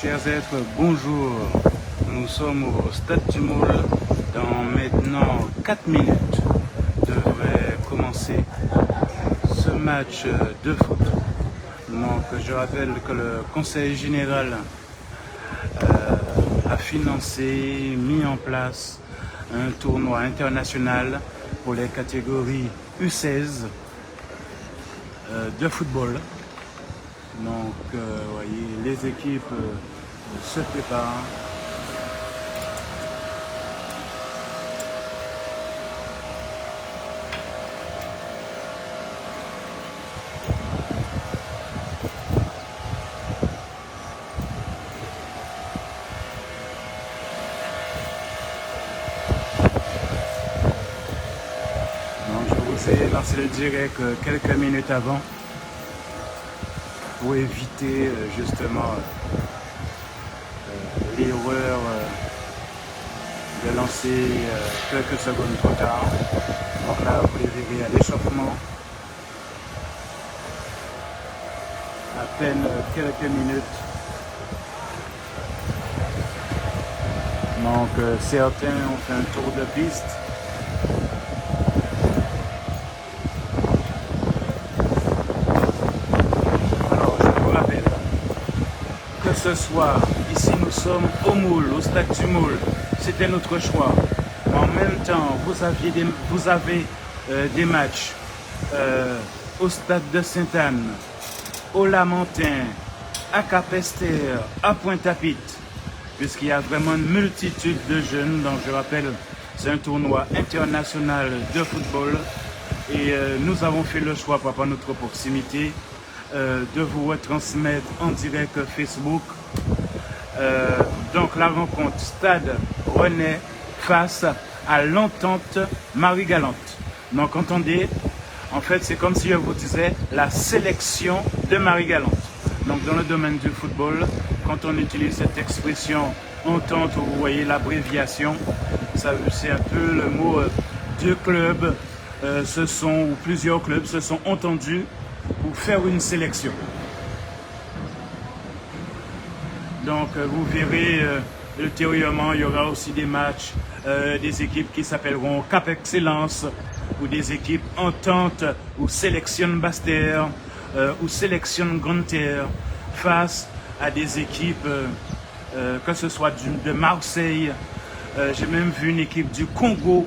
Chers êtres, bonjour. Nous sommes au Stade du Moule. Dans maintenant 4 minutes devrait commencer ce match de foot. Donc, je rappelle que le Conseil général a financé, mis en place un tournoi international pour les catégories U16 de football. Donc, voyez, les équipes se préparent. Donc, je vous ai lancé le direct quelques minutes avant pour éviter justement l'erreur de lancer quelques secondes trop tard. Donc là, vous les verrez à l'échauffement. À peine quelques minutes. Donc certains ont fait un tour de piste. Ce soir, ici nous sommes au Moule, au Stade du Moule, c'était notre choix. En même temps, vous avez des matchs au Stade de Sainte-Anne, au Lamentin, à Capesterre, à Pointe-à-Pitre, puisqu'il y a vraiment une multitude de jeunes. Donc je rappelle, c'est un tournoi international de football et nous avons fait le choix, par rapport à notre proximité, de vous retransmettre en direct Facebook. Donc la rencontre Stade Rennais face à l'Entente Marie-Galante. Donc entendez, en fait c'est comme si je vous disais la sélection de Marie-Galante. Donc dans le domaine du football, quand on utilise cette expression entente, vous voyez l'abréviation, c'est un peu le mot deux clubs, ou plusieurs clubs se sont entendus pour faire une sélection. Donc vous verrez ultérieurement, il y aura aussi des matchs, des équipes qui s'appelleront Cap Excellence, ou des équipes Entente, ou Sélection Basse-Terre, ou Sélection Grande-Terre, face à des équipes, que ce soit de Marseille, j'ai même vu une équipe du Congo.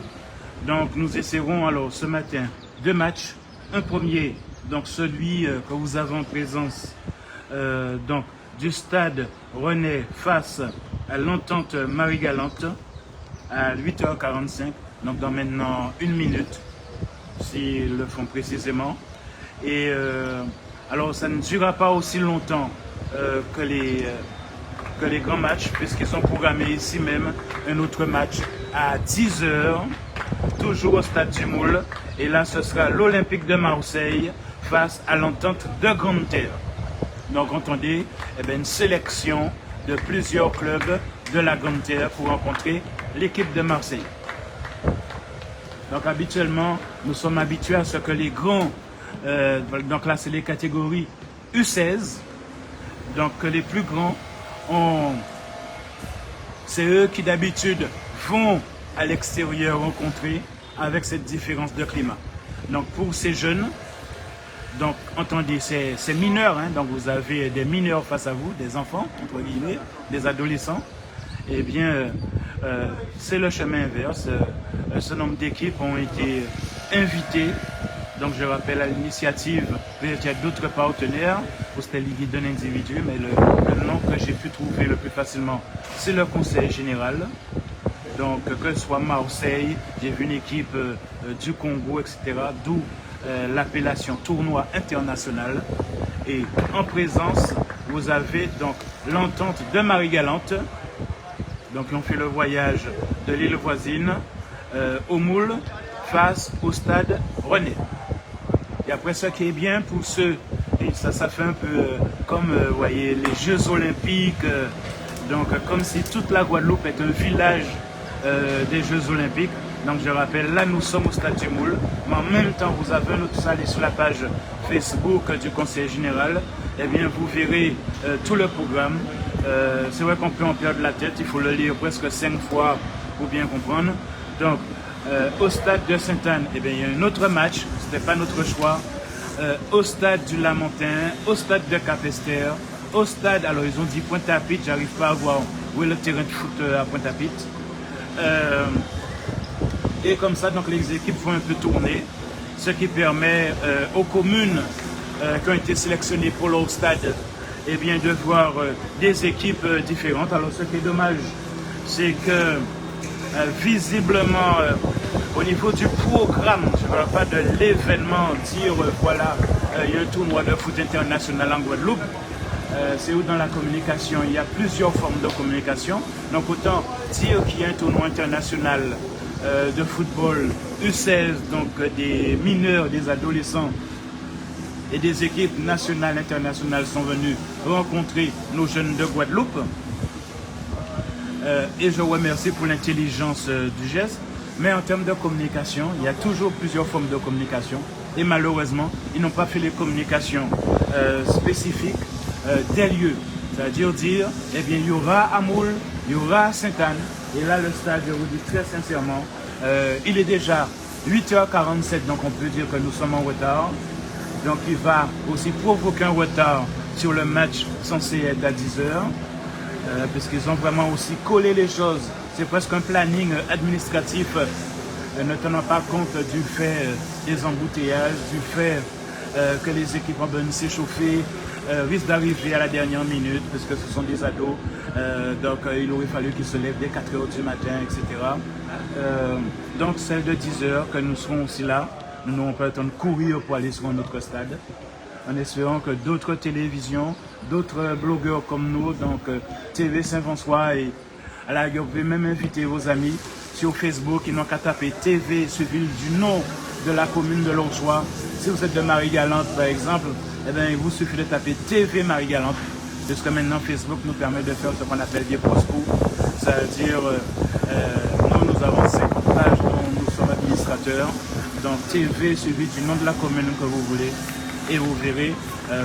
Donc nous essaierons alors ce matin 2 matchs, un premier, donc celui que vous avez en présence donc, du Stade Rennais face à l'Entente Marie-Galante à 8h45, donc dans maintenant 1 minute, s'ils le font précisément. Et alors ça ne durera pas aussi longtemps que les grands matchs, puisqu'ils sont programmés ici même un autre match à 10h, toujours au Stade du Moule. Et là, ce sera l'Olympique de Marseille face à l'Entente de Grande-Terre. Donc, entendez, une sélection de plusieurs clubs de la Grande-Terre pour rencontrer l'équipe de Marseille. Donc, habituellement, nous sommes habitués à ce que les grands, donc là, c'est les catégories U16, donc que les plus grands c'est eux qui d'habitude vont à l'extérieur rencontrer avec cette différence de climat. Donc pour ces jeunes, donc entendez, c'est mineurs, hein, donc vous avez des mineurs face à vous, des enfants, entre guillemets, des adolescents. Eh bien, c'est le chemin inverse. Un certain nombre d'équipes ont été invitées. Donc je rappelle à l'initiative, peut-être il y a d'autres partenaires, pour c'était ligue d'un individu, mais le nom que j'ai pu trouver le plus facilement, c'est le Conseil général. Donc que ce soit Marseille, j'ai vu une équipe du Congo, etc., d'où l'appellation tournoi international. Et en présence, vous avez donc l'Entente de Marie-Galante. Donc on fait le voyage de l'île voisine au Moule face au Stade Rennais. Et après, ce qui est bien pour ceux, et ça fait un peu comme, voyez, les Jeux Olympiques, donc comme si toute la Guadeloupe est un village des Jeux Olympiques. Donc je rappelle, là nous sommes au Stade du Moule, mais en même temps vous avez un autre salle sur la page Facebook du Conseil général. Eh bien vous verrez tout le programme C'est vrai qu'on peut en perdre la tête, il faut le lire presque 5 fois pour bien comprendre. Donc, au stade de Sainte-Anne, eh bien, il y a un autre match, ce n'était pas notre choix. Au stade du Lamentin, au stade de Cap-Esther, au stade, alors ils ont dit Pointe-à-Pitre, j'arrive pas à voir où est le terrain de foot à Pointe-à-Pitre. Et comme ça, donc les équipes vont un peu tourner, ce qui permet aux communes qui ont été sélectionnées pour leur stade, eh bien, de voir des équipes différentes. Alors ce qui est dommage, c'est que visiblement, au niveau du programme, je ne parle pas de l'événement, dire voilà, il y a un tournoi de foot international en Guadeloupe. C'est où dans la communication, il y a plusieurs formes de communication. Donc autant dire qu'il y a un tournoi international de football U16, donc des mineurs, des adolescents et des équipes nationales, internationales sont venus rencontrer nos jeunes de Guadeloupe. Et je remercie pour l'intelligence du geste. Mais en termes de communication, il y a toujours plusieurs formes de communication. Et malheureusement, ils n'ont pas fait les communications spécifiques des lieux. C'est-à-dire eh bien, il y aura à Moule, il y aura à Sainte-Anne. Et là, le stade, je vous dis très sincèrement, il est déjà 8h47, donc on peut dire que nous sommes en retard. Donc il va aussi provoquer un retard sur le match censé être à 10h. Puisqu'ils ont vraiment aussi collé les choses. C'est presque un planning administratif, ne tenant pas compte du fait des embouteillages, du fait que les équipes ont besoin de s'échauffer, risquent d'arriver à la dernière minute, puisque ce sont des ados. Donc il aurait fallu qu'ils se lèvent dès 4h du matin, etc. Donc celle de 10h, que nous serons aussi là. Nous n'aurons pas le temps de courir pour aller sur notre stade, en espérant que d'autres télévisions, d'autres blogueurs comme nous, donc TV Saint-François, et à la rigueur, vous pouvez même inviter vos amis sur Facebook, ils n'ont qu'à taper TV suivi du nom de la commune de leur choix. Si vous êtes de Marie-Galante par exemple, eh bien, il vous suffit de taper TV Marie-Galante, puisque maintenant Facebook nous permet de faire ce qu'on appelle des post-coups, c'est-à-dire nous avons 50 pages dont nous sommes administrateurs, donc TV suivi du nom de la commune que vous voulez, et vous verrez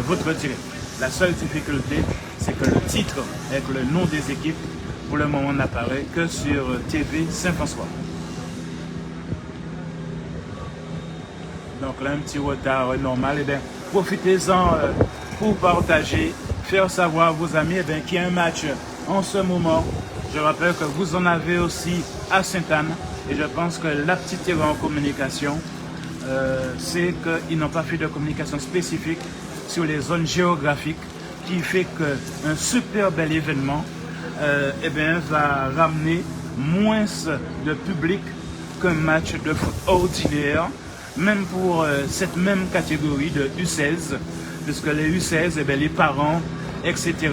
votre direct. La seule difficulté, c'est que le titre avec le nom des équipes, pour le moment, n'apparaît que sur TV Saint-François. Donc là, un petit retard normal. Eh bien, profitez-en pour partager, faire savoir à vos amis qu'il y a un match en ce moment. Je rappelle que vous en avez aussi à Sainte-Anne. Et je pense que la petite erreur en communication, c'est qu'ils n'ont pas fait de communication spécifique sur les zones géographiques, qui fait qu'un super bel événement va ramener moins de public qu'un match de foot ordinaire, même pour cette même catégorie de U16, puisque les U16, les parents, etc.,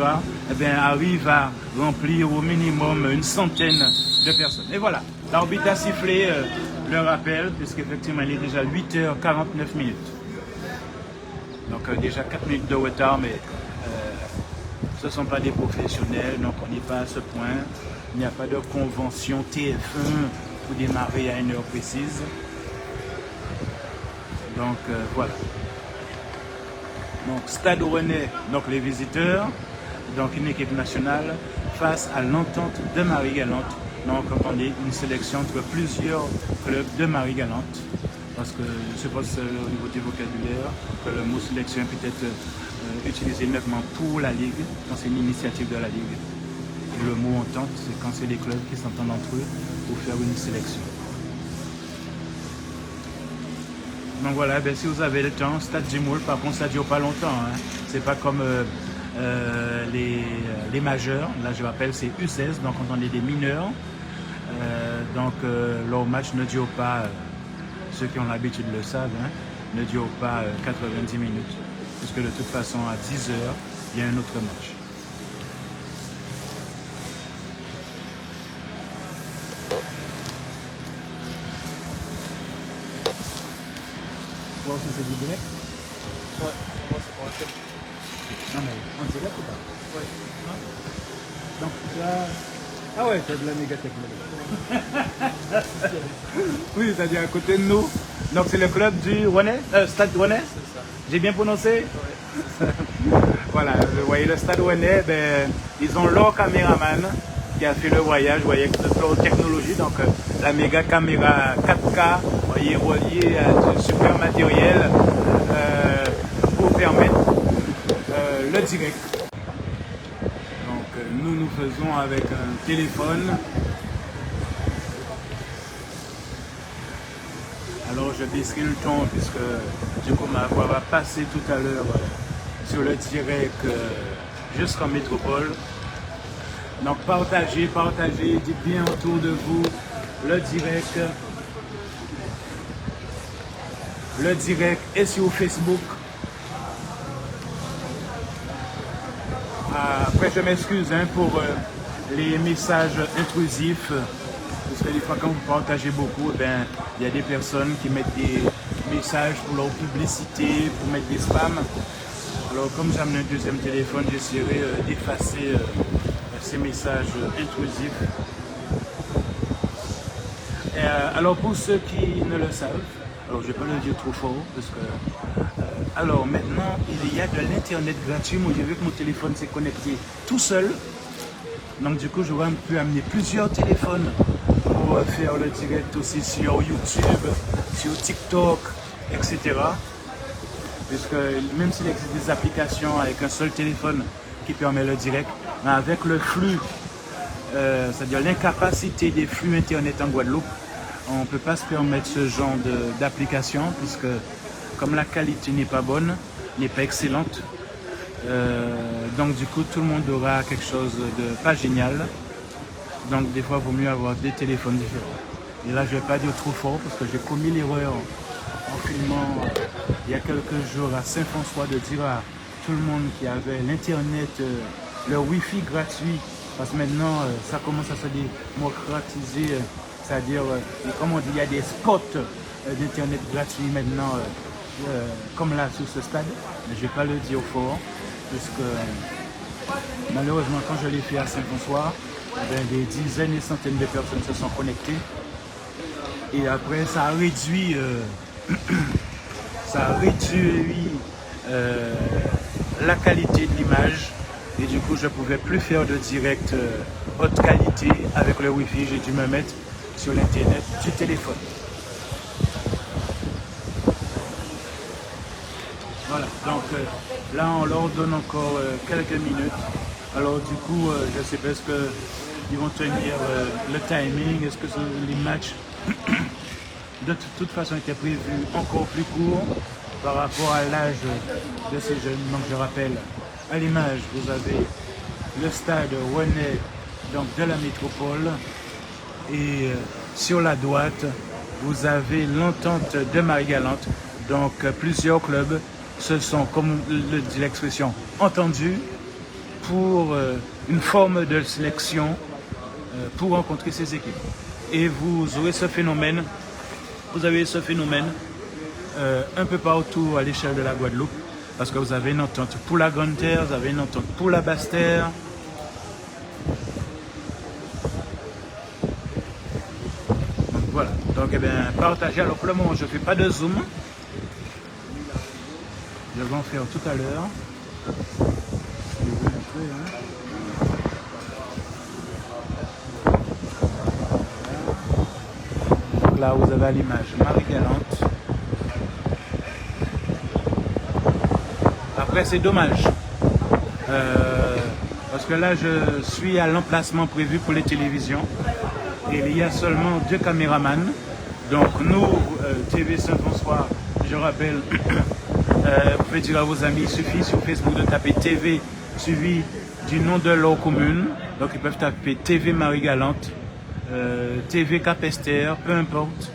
arrivent à remplir au minimum une centaine de personnes. Et voilà, l'arbitre a sifflé le rappel, puisqu'effectivement il est déjà 8h49 minutes. Donc déjà 4 minutes de retard, mais ce ne sont pas des professionnels, donc on n'est pas à ce point. Il n'y a pas de convention TF1 pour démarrer à une heure précise. Donc voilà. Donc Stade Rennais, donc les visiteurs, donc une équipe nationale face à l'Entente de Marie-Galante. Donc on est une sélection entre plusieurs clubs de Marie-Galante. Parce que je suppose au niveau du vocabulaire que le mot sélection peut être utilisé uniquement pour la Ligue, quand c'est une initiative de la Ligue. Et le mot entente, c'est quand c'est les clubs qui s'entendent entre eux pour faire une sélection. Donc voilà, si vous avez le temps, Stade du Moule, par contre ça ne dure pas longtemps. Hein. C'est pas comme les majeurs, là je rappelle c'est U16, donc on est des mineurs. Donc leur match ne dure pas, ceux qui ont l'habitude le savent, hein, ne dure pas 90 minutes. Puisque de toute façon à 10h, il y a un autre match. Voir si c'est du direct. Ouais, moi c'est pour la tête. Non mais en direct ou pas? Ouais. Donc là... Ah ouais, t'as de la mégatech là. Oui, c'est-à-dire à côté de nous. Donc c'est le club du Rennais, Stade Rennais. C'est ça. J'ai bien prononcé? Ouais. Voilà, vous voyez le Stade Rennais, ben, ils ont leur caméraman qui a fait le voyage, vous voyez, avec leur technologie, donc la méga caméra 4K, vous voyez, reliée à du super matériel pour permettre le direct. Donc nous faisons avec un téléphone. Alors je baisserai le ton puisque du coup ma voix va passer tout à l'heure sur le direct jusqu'en métropole. Donc partagez, dites bien autour de vous le direct. Le direct est sur Facebook. Après je m'excuse pour les messages intrusifs. Parce que des fois quand vous partagez beaucoup, ben, il y a des personnes qui mettent des messages pour leur publicité, pour mettre des spams. Alors comme j'ai amené un deuxième téléphone, j'essaierai d'effacer ces messages intrusifs. Alors pour ceux qui ne le savent, alors je ne vais pas le dire trop fort parce que alors maintenant il y a de l'internet gratuit. Moi j'ai vu que mon téléphone s'est connecté tout seul. Donc du coup j'aurais pu amener plusieurs téléphones pour faire le direct aussi sur YouTube, sur TikTok, etc. Puisque même s'il existe des applications avec un seul téléphone qui permet le direct, mais avec le flux, c'est-à-dire l'incapacité des flux internet en Guadeloupe, on ne peut pas se permettre ce genre d'application puisque comme la qualité n'est pas bonne, n'est pas excellente, donc du coup tout le monde aura quelque chose de pas génial. Donc des fois il vaut mieux avoir des téléphones différents. Et là je ne vais pas dire trop fort parce que j'ai commis l'erreur en filmant il y a quelques jours à Saint-François de dire à tout le monde qui avait l'internet, le wifi gratuit, parce que maintenant ça commence à se démocratiser, c'est-à-dire comme on dit, il y a des spots d'internet gratuit maintenant, comme là sur ce stade, mais je ne vais pas le dire fort, puisque malheureusement quand je l'ai fait à Saint-François, des dizaines et centaines de personnes se sont connectées, et après ça a réduit la qualité de l'image et du coup je ne pouvais plus faire de direct haute qualité avec le wifi. J'ai dû me mettre sur l'internet du téléphone. Voilà, donc là on leur donne encore quelques minutes. Alors du coup je ne sais pas est-ce qu'ils vont tenir le timing, est-ce que les matchs de toute façon était prévu encore plus court par rapport à l'âge de ces jeunes. Donc je rappelle, à l'image, vous avez le stade Rennais donc de la métropole et sur la droite, vous avez l'entente de Marie-Galante. Donc plusieurs clubs se sont, comme le dit l'expression, entendus pour une forme de sélection pour rencontrer ces équipes. Et vous aurez ce phénomène. Vous avez ce phénomène un peu partout à l'échelle de la Guadeloupe, parce que vous avez une entente pour la Grande Terre, vous avez une entente pour la Basse Terre. Donc voilà, donc eh bien, partagez. Alors pour le moment, je ne fais pas de zoom. Je vais en faire tout à l'heure. Là vous avez à l'image Marie-Galante. Après c'est dommage parce que là je suis à l'emplacement prévu pour les télévisions et il y a seulement 2 caméramans. Donc nous TV Saint-François, je rappelle, vous pouvez dire à vos amis, il suffit sur Facebook de taper TV suivi du nom de leur commune. Donc ils peuvent taper TV Marie-Galante, TV Cap-Esther, peu importe,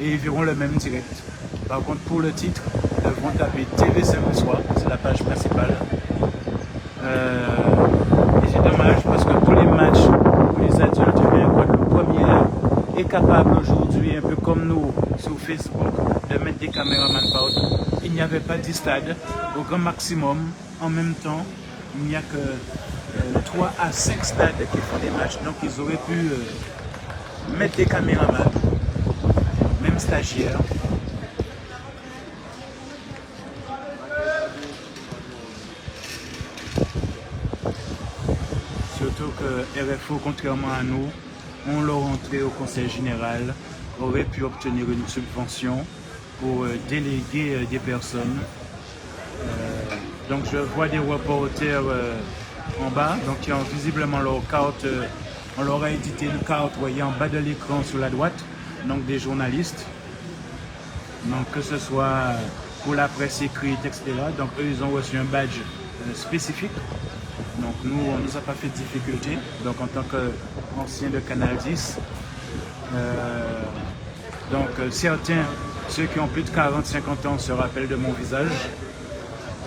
et ils verront le même direct. Par contre, pour le titre, ils devront taper TV Saint-François, c'est la page principale. Et c'est dommage parce que pour les matchs, pour les adultes, Guadeloupe Première est capable aujourd'hui, un peu comme nous sur Facebook, de mettre des caméramans partout. Il n'y avait pas de stade, au grand maximum, en même temps, il n'y a que 3 à 5 stades qui font des matchs, donc ils auraient pu mettre des caméramans, même stagiaires. Surtout que RFO, contrairement à nous, on leur entrée au conseil général, aurait pu obtenir une subvention pour déléguer des personnes. Donc je vois des reporters en bas, donc qui ont visiblement leur carte. On leur a édité une carte, voyez, en bas de l'écran sur la droite, donc des journalistes. Donc que ce soit pour la presse écrite, etc. Donc eux, ils ont reçu un badge spécifique. Donc nous, on ne nous a pas fait de difficulté. Donc en tant qu'ancien de Canal 10, certains, ceux qui ont plus de 40-50 ans se rappellent de mon visage.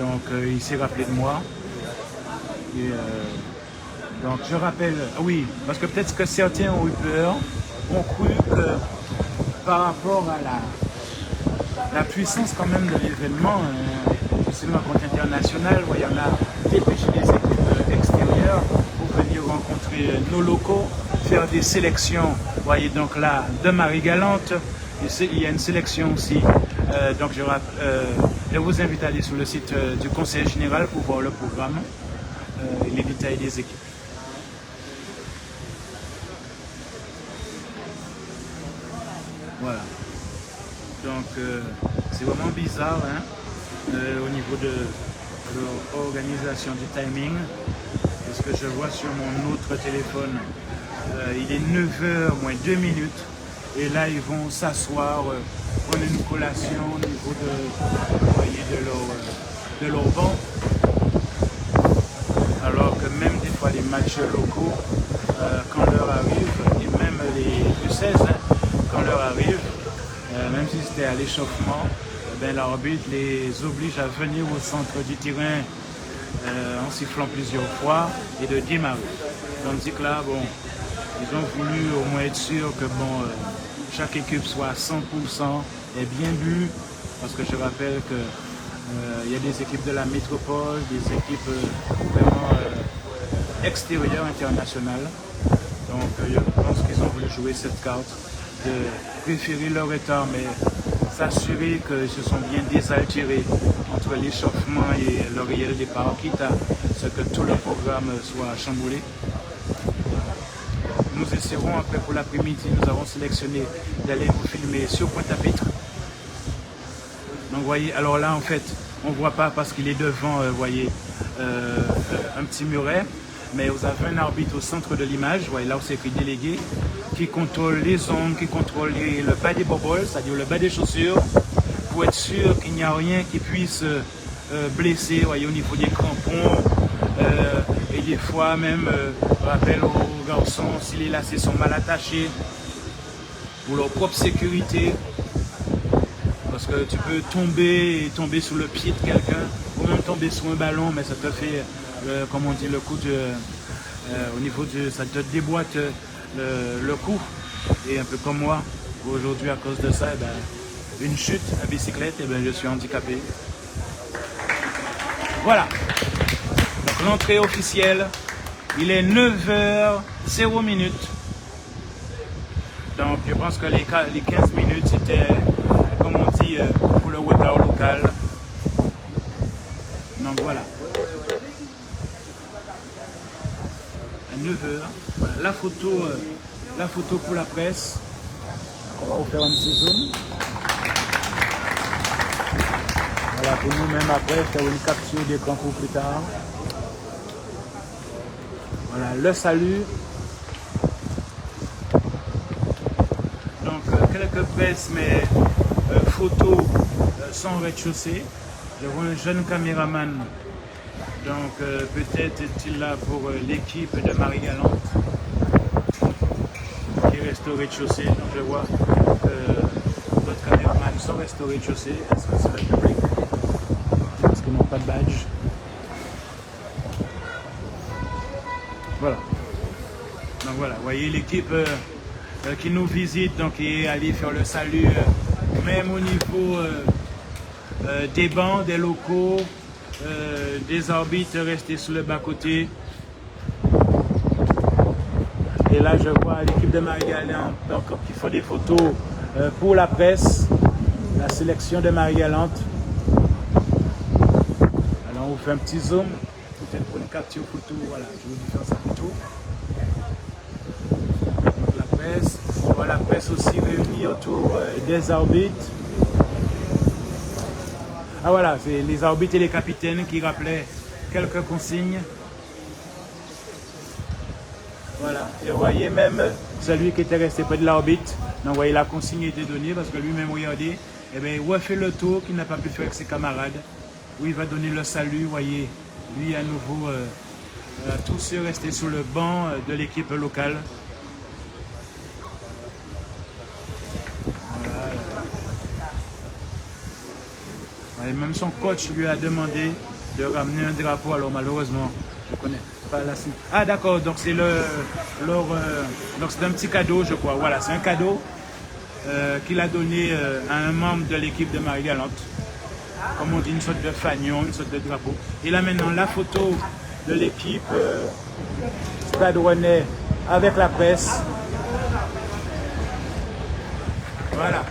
Donc il s'est rappelé de moi. Et, donc je rappelle, oui, parce que peut-être que certains ont eu peur, ont cru que par rapport à la puissance quand même de l'événement, c'est une rencontre internationale, il y en a dépêché des équipes extérieures pour venir rencontrer nos locaux, faire des sélections, voyez donc là, de Marie-Galante, il y a une sélection aussi, donc je vous invite à aller sur le site du Conseil général pour voir le programme et les détails des équipes. Voilà. Donc c'est vraiment bizarre hein, au niveau de l'organisation du timing. Parce que je vois sur mon autre téléphone, il est 9h moins 2 minutes. Et là ils vont s'asseoir, prendre une collation au niveau de leur banc. Alors que même des fois les matchs locaux, quand l'heure arrive, et même les U16, hein, quand l'heure arrive, même si c'était à l'échauffement, l'arbitre les oblige à venir au centre du terrain en sifflant plusieurs fois et de démarrer. Tandis que là, bon, ils ont voulu au moins être sûr que chaque équipe soit à 100% et bien bu, parce que je rappelle que il y a des équipes de la métropole, des équipes vraiment extérieures, internationales. Donc je pense qu'ils ont voulu jouer cette carte, de préférer leur état, mais s'assurer qu'ils se sont bien désaltérés entre l'échauffement et le réel départ, quitte à ce que tout le programme soit chamboulé. Nous essaierons après pour l'après-midi, nous avons sélectionné d'aller vous filmer sur Pointe-à-Pitre. Donc vous voyez, alors là en fait, on ne voit pas parce qu'il est devant, voyez, un petit muret. Mais vous avez un arbitre au centre de l'image, voyez là où c'est écrit délégué, qui contrôle les ongles, qui contrôle le bas des boboles, c'est-à-dire le bas des chaussures, pour être sûr qu'il n'y a rien qui puisse blesser, voyez, au niveau des crampons. Et des fois même, rappel aux garçons, si les lacets sont mal attachés, pour leur propre sécurité. Parce que tu peux tomber sous le pied de quelqu'un, ou même tomber sur un ballon, mais ça te fait, comme on dit, le coup au niveau de, ça te déboîte le cou. Et un peu comme moi, aujourd'hui à cause de ça, une chute à bicyclette, je suis handicapé. Voilà. Donc l'entrée officielle, il est 9h0. Donc je pense que les 15 minutes c'était, comme on dit, pour le retard local. Donc voilà. À 9h. Voilà. La photo pour la presse. On va faire un petit zoom. Voilà, pour nous-mêmes après, faire une capture d'écran pour plus tard. Voilà, le salut. Donc, quelques presses, mais photos sans rez-de-chaussée. Je vois un jeune caméraman. Donc, peut-être est-il là pour l'équipe de Marie-Galante qui reste au rez-de-chaussée. Donc, je vois d'autres caméramans sont restés au rez-de-chaussée. Est-ce que c'est le public? Parce qu'ils n'ont pas de badge. Voilà. Donc voilà, vous voyez l'équipe qui nous visite, donc qui est allée faire le salut, même au niveau des bancs, des locaux, des arbitres restés sur le bas-côté. Et là, je vois l'équipe de Marie-Galante qui font des photos pour la presse, la sélection de Marie-Galante. Alors, on vous fait un petit zoom. Peut-être pour capture photo, voilà, je vais vous faire sa photo. Donc, la presse, on voit la presse aussi réunie autour des arbitres. Ah voilà, c'est les arbitres et les capitaines qui rappelaient quelques consignes. Voilà, et vous voyez même celui qui était resté près de l'arbitre. Donc vous voyez la consigne a été donnée parce que lui-même, regardez, eh bien, il refait le tour qu'il n'a pas pu faire avec ses camarades. Où il va donner le salut, vous voyez, lui à nouveau, tous ceux restés sur le banc de l'équipe locale. Voilà. Et même son coach lui a demandé de ramener un drapeau, alors malheureusement, je connais pas la suite. Ah d'accord, donc c'est donc c'est un petit cadeau, je crois. Voilà, c'est un cadeau qu'il a donné à un membre de l'équipe de Marie-Galante. Comme on dit, une sorte de fanion, une sorte de drapeau. Et là maintenant, la photo de l'équipe Stade Rennais avec la presse. Voilà.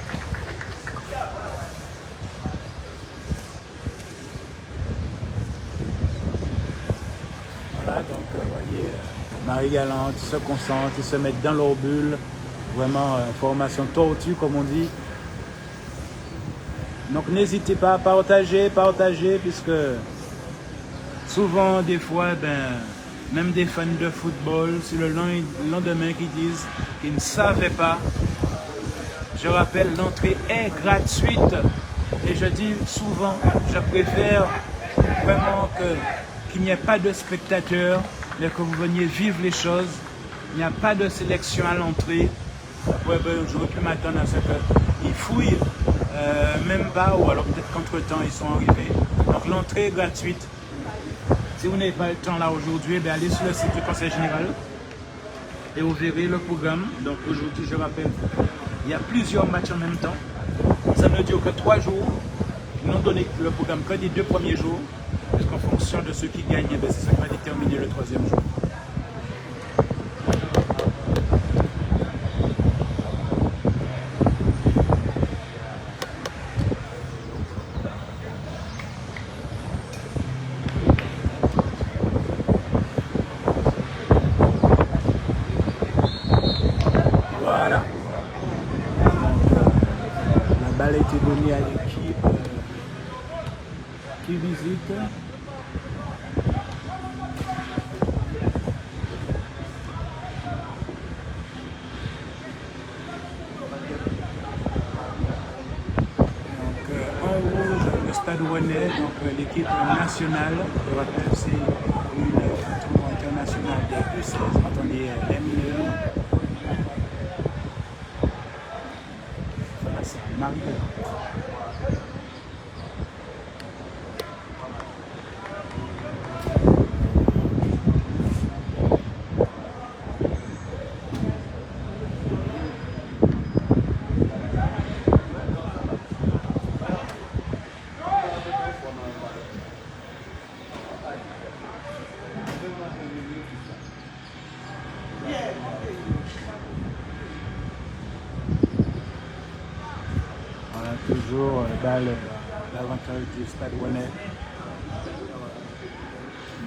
Voilà, donc vous voyez, Marie-Galante se concentre, ils se mettent dans leur bulle. Vraiment, formation tortue, comme on dit. Donc n'hésitez pas à partager, puisque souvent, des fois, même des fans de football, c'est le lendemain qui disent qu'ils ne savaient pas. Je rappelle, l'entrée est gratuite. Et je dis souvent, je préfère vraiment qu'il n'y ait pas de spectateurs, mais que vous veniez vivre les choses. Il n'y a pas de sélection à l'entrée. Ouais, j'aurais pu m'attendre à ce qu'ils fouillent, même pas, ou alors peut-être qu'entre-temps ils sont arrivés. Donc l'entrée est gratuite. Si vous n'avez pas le temps là aujourd'hui, allez sur le site du Conseil général et vous verrez le programme. Donc aujourd'hui, je rappelle, il y a plusieurs matchs en même temps. Ça ne dure que 3 jours. Ils n'ont donné le programme que des 2 premiers jours, puisqu'en fonction de ceux qui gagnent, c'est ça qui va déterminer le 3e jour. Voilà. La balle a été donnée à l'équipe qui visite. En rouge, le Stade Rennais, donc l'équipe nationale. Je rappelle, c'est une tournoi international des U16. Attendez, les mineurs. Voilà, c'est Marie-Galante. Voilà, toujours dans l'avantage du Stade Rennais,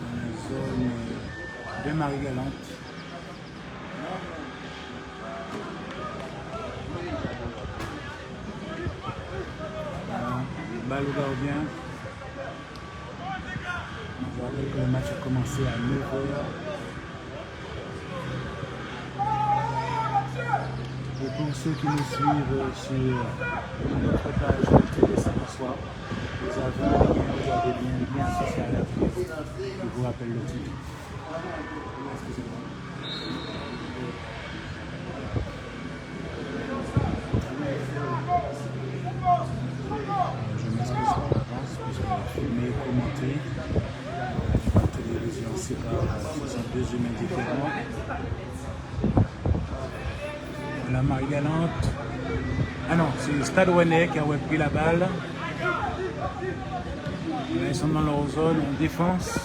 dans la zone de Marie-Galante. Voilà, balle au gardien. Je rappelle que le match a commencé à 9h. Et pour ceux qui nous suivent sur notre page TV Saint-François, nous avons regardez bien associé à la prise. Je vous rappelle le titre. Excusez-moi. Je m'excuse par l'avance puisque la filmée est commentée. La télévision sépare, ce sont 2 humains différents. La Marie-Galante. Ah non, c'est le Stade Rennais qui a pris la balle. Là, ils sont dans leur zone en défense.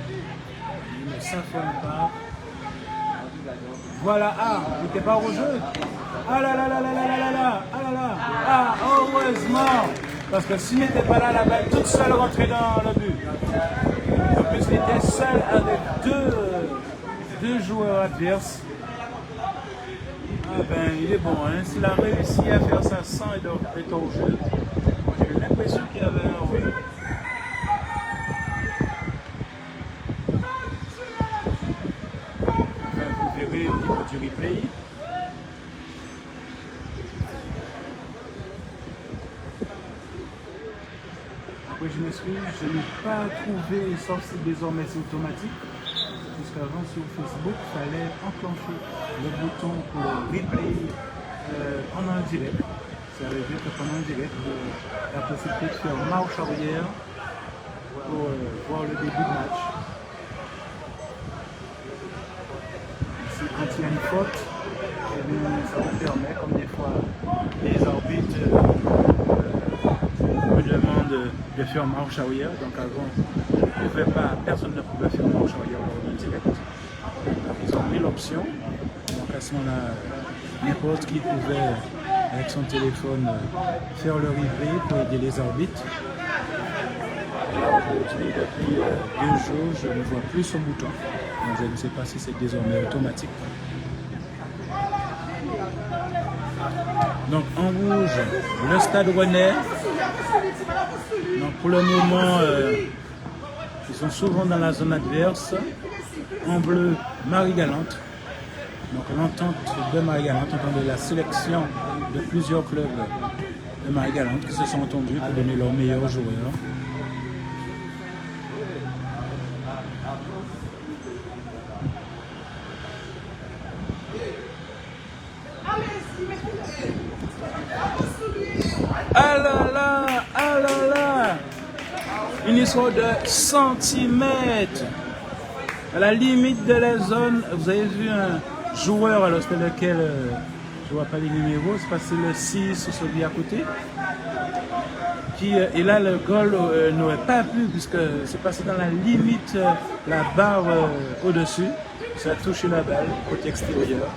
Ils ne s'affrontent pas. Voilà, vous n'étiez pas au jeu. Ah là là là là là là là là. Ah là là. Ah, heureusement. Parce que s'il n'était pas là, la balle toute seule rentrait dans le but. salle avec deux joueurs adverses. Ah ben, il est bon, hein. S'il a réussi à faire ça sans être au jeu, j'ai l'impression qu'il y avait un rôle. Enfin, vous verrez au niveau du replay. Après, je m'excuse, je n'ai pas trouvé, sauf si désormais c'est automatique. Jusqu'avant sur Facebook, il fallait enclencher le bouton pour replay pendant le direct. Ça veut dire que pendant le direct, la possibilité de faire marche arrière pour voir le début de match. Ici, quand il y a une faute, eh bien, ça vous permet, comme des fois les arbitres me demandent de faire marche arrière. Donc avant, personne ne pouvait faire marche arrière lors d'un direct. Ils ont mis l'option. Donc à ce moment-là, n'importe qui pouvait, avec son téléphone, faire le replay pour aider les arbitres. Aujourd'hui, depuis 2 jours, je ne vois plus son bouton. Donc je ne sais pas si c'est désormais automatique. Donc en rouge, le Stade Rennais. Donc pour le moment, ils sont souvent dans la zone adverse. En bleu, Marie-Galante. Donc l'entente de Marie-Galante, entend de la sélection de plusieurs clubs de Marie-Galante qui se sont entendus pour donner leurs meilleurs joueurs. Ah là là, ah là là, une histoire de centimètres. À la limite de la zone, vous avez vu un joueur, alors c'était lequel, je ne vois pas les numéros, c'est parce que c'est le 6 ou celui à côté. Et là, le goal n'aurait pas pu, puisque c'est passé dans la limite, la barre au-dessus. Ça a touché la balle, côté extérieur.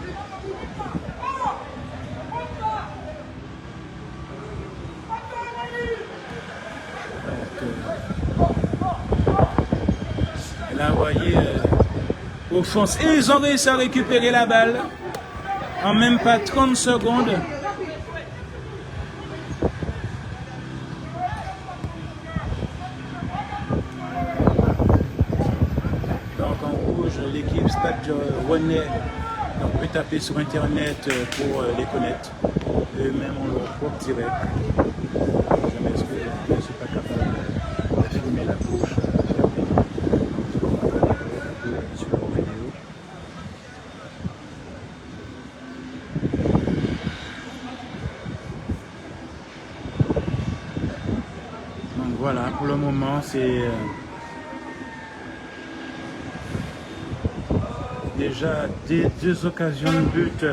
Là, vous voyez, offense. Et ils ont réussi à récupérer la balle en même pas 30 secondes. Donc en rouge, l'équipe Stade Rennais peut taper sur Internet pour les connaître. Eux-mêmes ont leur propre direct. Je m'excuse, je ne suis pas capable de filmer la touche. Voilà, pour le moment, c'est déjà 2 occasions de but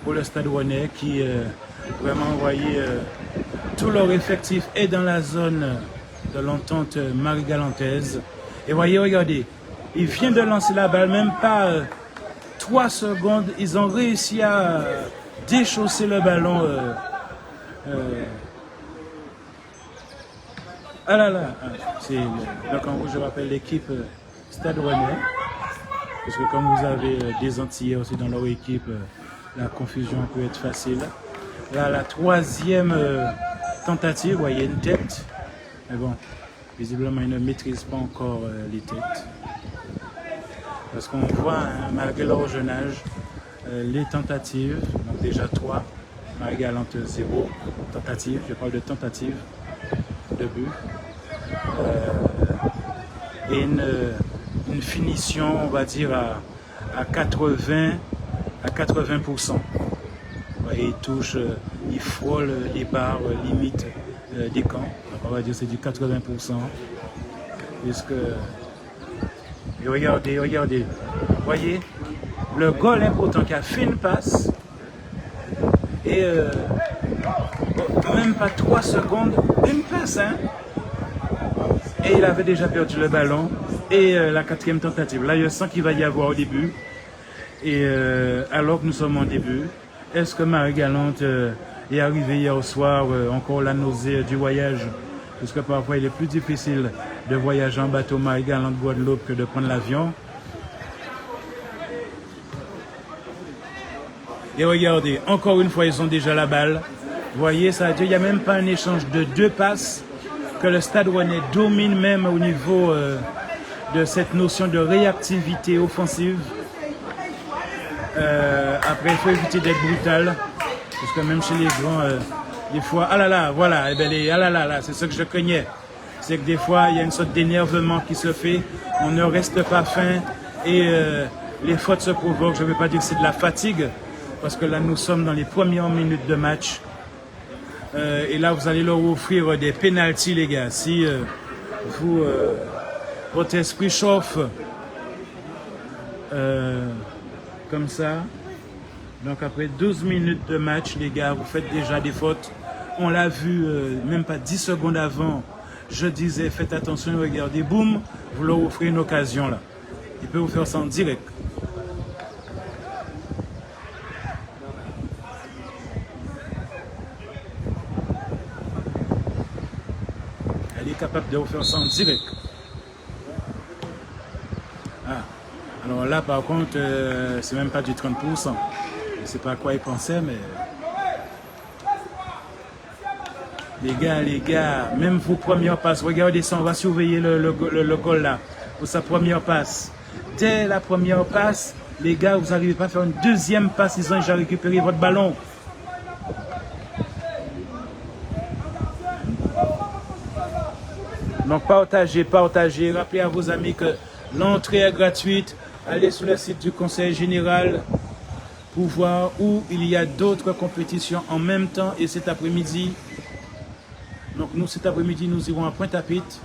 pour le Stade Rennais qui vraiment envoyé tout leur effectif est dans la zone de l'entente marie-galantaise. Et voyez, regardez, ils viennent de lancer la balle, même pas 3 secondes, ils ont réussi à déchausser le ballon. Ah là là, donc en gros je rappelle l'équipe Stade Rennais, parce que comme vous avez des Antillais aussi dans leur équipe, la confusion peut être facile. Là la 3e tentative, vous voyez une tête, mais bon, visiblement ils ne maîtrisent pas encore les têtes. Parce qu'on voit, hein, malgré leur jeune âge, les tentatives, donc déjà 3, Marie-Galante 0, tentative, je parle de tentative de but. Et une finition, on va dire, à 80%. Il touche, il frôle les barres limites des camps. Donc on va dire c'est du 80%. Puisque, et regardez, voyez, le goal important qui a fait une passe et même pas 3 secondes, une passe, hein. Et il avait déjà perdu le ballon. Et la 4e tentative. Là, je sens qu'il va y avoir au début. Et alors que nous sommes en début, est-ce que Marie-Galante est arrivée hier au soir, encore la nausée du voyage puisque parfois il est plus difficile de voyager en bateau Marie-Galante Guadeloupe que de prendre l'avion. Et regardez, encore une fois, ils ont déjà la balle. Vous voyez, ça, il n'y a même pas un échange de 2 passes que le Stade Rennais domine même au niveau de cette notion de réactivité offensive. Après, il faut éviter d'être brutal, parce que même chez les grands, des fois, ah là là, voilà, ah là là, c'est ce que je craignais. C'est que des fois, il y a une sorte d'énervement qui se fait, on ne reste pas fin et les fautes se provoquent. Je ne veux pas dire que c'est de la fatigue, parce que là, nous sommes dans les premières minutes de match. Et là, vous allez leur offrir des pénaltys, les gars. Si votre esprit chauffe comme ça, donc après 12 minutes de match, les gars, vous faites déjà des fautes. On l'a vu même pas 10 secondes avant. Je disais, faites attention, regardez, boum, vous leur offrez une occasion là. Il peut vous faire ça en direct. Capable de vous faire ça en direct. Ah. Alors là par contre c'est même pas du 30%. Je sais pas à quoi ils pensaient, mais les gars, même vos premières passes, regardez ça, on va surveiller le goal là pour sa première passe. Dès la première passe, les gars, vous n'arrivez pas à faire une deuxième passe, ils ont déjà récupéré votre ballon. Donc partagez. Rappelez à vos amis que l'entrée est gratuite. Allez sur le site du Conseil général pour voir où il y a d'autres compétitions en même temps et cet après-midi. Donc nous, cet après-midi, nous irons à Pointe-à-Pitre.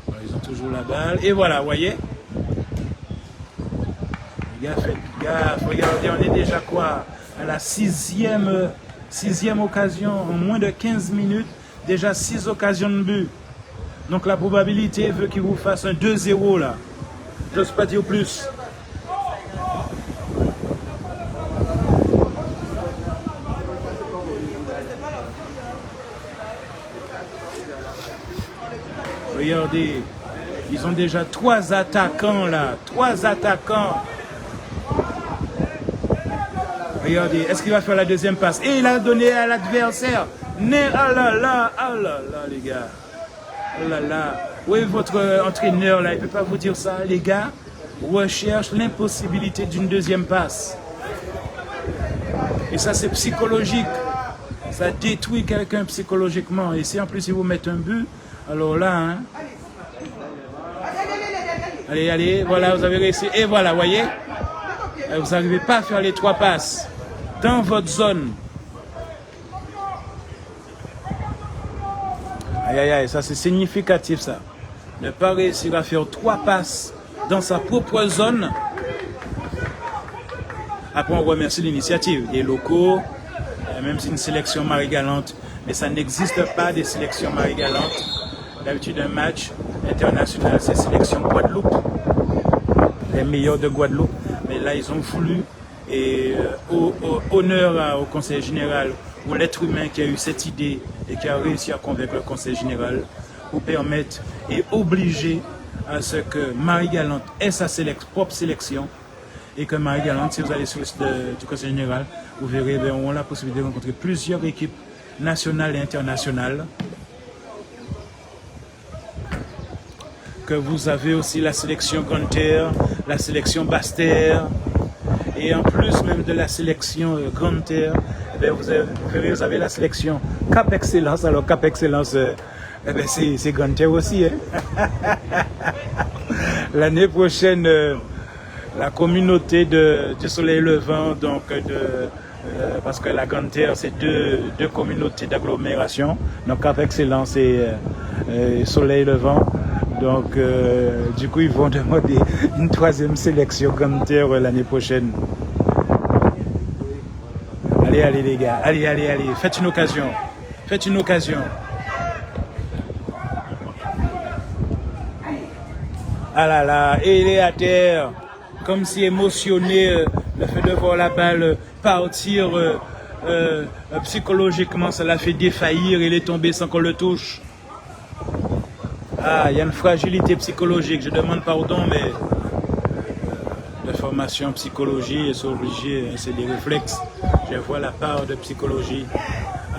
Voilà, ils ont toujours la balle. Et voilà, vous voyez. Les gars, faites gaffe. Regardez, on est déjà quoi? À la sixième occasion en moins de 15 minutes. Déjà 6 occasions de but. Donc la probabilité veut qu'il vous fasse un 2-0 là. Je n'ose pas dire plus. Regardez, ils ont déjà 3 attaquants là. 3 attaquants. Regardez, est-ce qu'il va faire la deuxième passe? Et il a donné à l'adversaire. Ah là là, les gars. Oh là là. Oui, votre entraîneur, là, il ne peut pas vous dire ça. Les gars recherchent l'impossibilité d'une deuxième passe. Et ça, c'est psychologique. Ça détruit quelqu'un psychologiquement. Et si en plus, ils vous mettent un but, alors là, hein. Allez, voilà, vous avez réussi. Et voilà, vous voyez, vous n'arrivez pas à faire les 3 passes dans votre zone. Aïe, ça c'est significatif ça. Ne pas réussir à faire 3 passes dans sa propre zone. Après on remercie l'initiative des locaux, même si c'est une sélection Marie-Galante, mais ça n'existe pas des sélections Marie-Galante. D'habitude un match international c'est sélection Guadeloupe, les meilleurs de Guadeloupe, mais là ils ont voulu, et honneur au Conseil général, ou l'être humain qui a eu cette idée et qui a réussi à convaincre le Conseil général pour permettre et obliger à ce que Marie-Galante ait sa propre sélection et que Marie-Galante, si vous allez sur le site du Conseil général, vous verrez, on a la possibilité de rencontrer plusieurs équipes nationales et internationales. Que vous avez aussi la sélection Grande Terre, la sélection Basse-Terre, et en plus même de la sélection Grande Terre, vous avez la sélection Cap Excellence. Alors Cap Excellence, c'est Grande Terre aussi. Hein? L'année prochaine, la communauté du Soleil Levant, donc parce que la Grande Terre, c'est deux communautés d'agglomération, donc Cap Excellence et Soleil Levant. Donc, du coup, ils vont demander une 3e sélection Grande Terre l'année prochaine. Allez les gars, allez, faites une occasion. Ah là là, et il est à terre, comme si émotionné, le fait de voir la balle partir psychologiquement, ça l'a fait défaillir. Il est tombé sans qu'on le touche. Ah, il y a une fragilité psychologique. Je demande pardon, mais la formation psychologie est obligée. C'est des réflexes. Je vois la part de psychologie.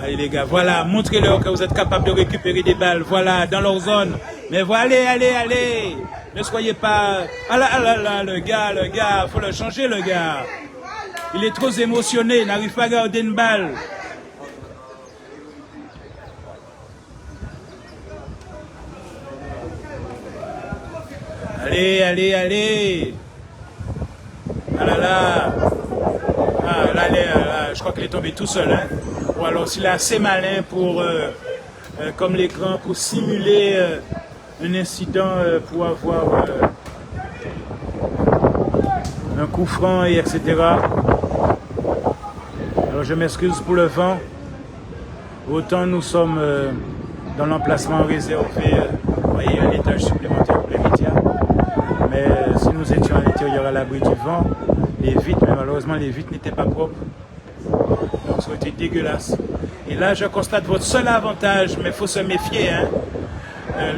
Allez les gars, voilà, montrez-leur que vous êtes capable de récupérer des balles. Voilà, dans leur zone. Mais voilà, allez. Ne soyez pas... Ah là, le gars, faut le changer le gars. Il est trop émotionné, il n'arrive pas à garder une balle. Allez. Ah là. Ah là, je crois qu'il est tombé tout seul. Hein. Ou alors s'il est assez malin pour, comme l'écran, pour simuler un incident, pour avoir un coup franc et etc. Alors je m'excuse pour le vent. Autant nous sommes dans l'emplacement réservé, vous voyez, un étage supplémentaire pour les médias. Mais si nous étions à l'intérieur à l'abri du vent, les vitres, mais malheureusement les vitres n'étaient pas propres. Donc ça aurait été dégueulasse. Et là je constate votre seul avantage, mais il faut se méfier. Hein.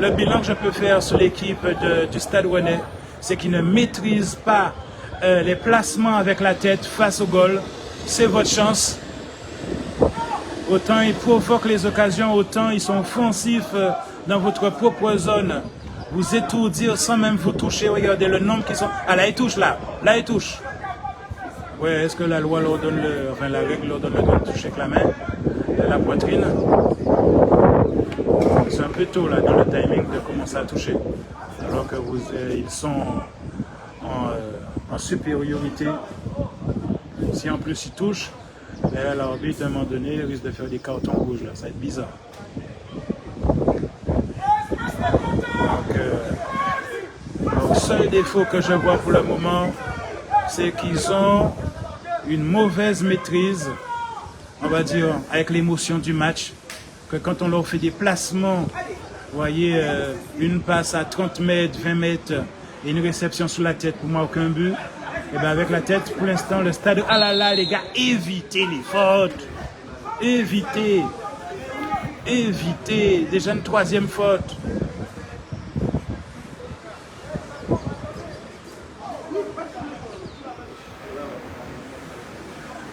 Le bilan que je peux faire sur l'équipe du Stade Rennais, c'est qu'ils ne maîtrisent pas les placements avec la tête face au goal. C'est votre chance. Autant ils provoquent les occasions, autant ils sont offensifs dans votre propre zone. Vous étourdir sans même vous toucher. Regardez le nombre qui sont... Ah là, ils touchent là. Là, ils touchent. Ouais, est-ce que la loi leur donne enfin la règle leur donne le droit de toucher avec la main, la poitrine? C'est un peu tôt là dans le timing de commencer à toucher. Alors que ils sont en supériorité. Si en plus ils touchent, l'arbitre à un moment donné risque de faire des cartons rouges là, ça va être bizarre. Donc, le seul défaut que je vois pour le moment, c'est qu'ils ont une mauvaise maîtrise, on va dire, avec l'émotion du match, que quand on leur fait des placements, vous voyez, une passe à 30 mètres, 20 mètres, et une réception sous la tête, pour moi, aucun but. Et bien avec la tête, pour l'instant, le stade... Ah là là, les gars, évitez les fautes. Évitez. Déjà une troisième faute.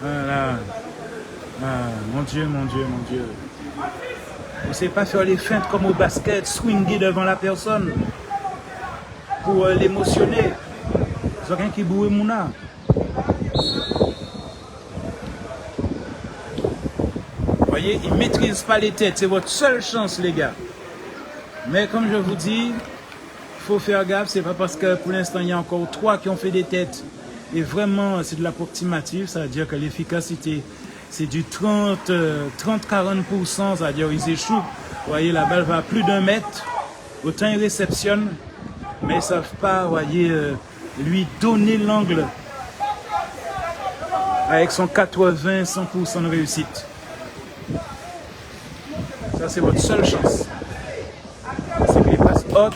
Voilà. Ah, mon Dieu. Vous ne savez pas faire les feintes comme au basket, swinguer devant la personne pour l'émotionner. C'est rien qui bouille mon âme. Vous voyez, ils ne maîtrisent pas les têtes. C'est votre seule chance, les gars. Mais comme je vous dis, il faut faire gaffe. C'est pas parce que pour l'instant, il y a encore 3 qui ont fait des têtes. Et vraiment, c'est de l'approximatif. Ça veut dire que l'efficacité, c'est du 30-40%. Ça veut dire qu'ils échouent. Vous voyez, la balle va à plus d'1 mètre. Autant ils réceptionnent. Mais ils ne savent pas, vous voyez... lui donner l'angle avec son 80-100% de réussite. Ça, c'est votre seule chance. C'est que les passes hautes,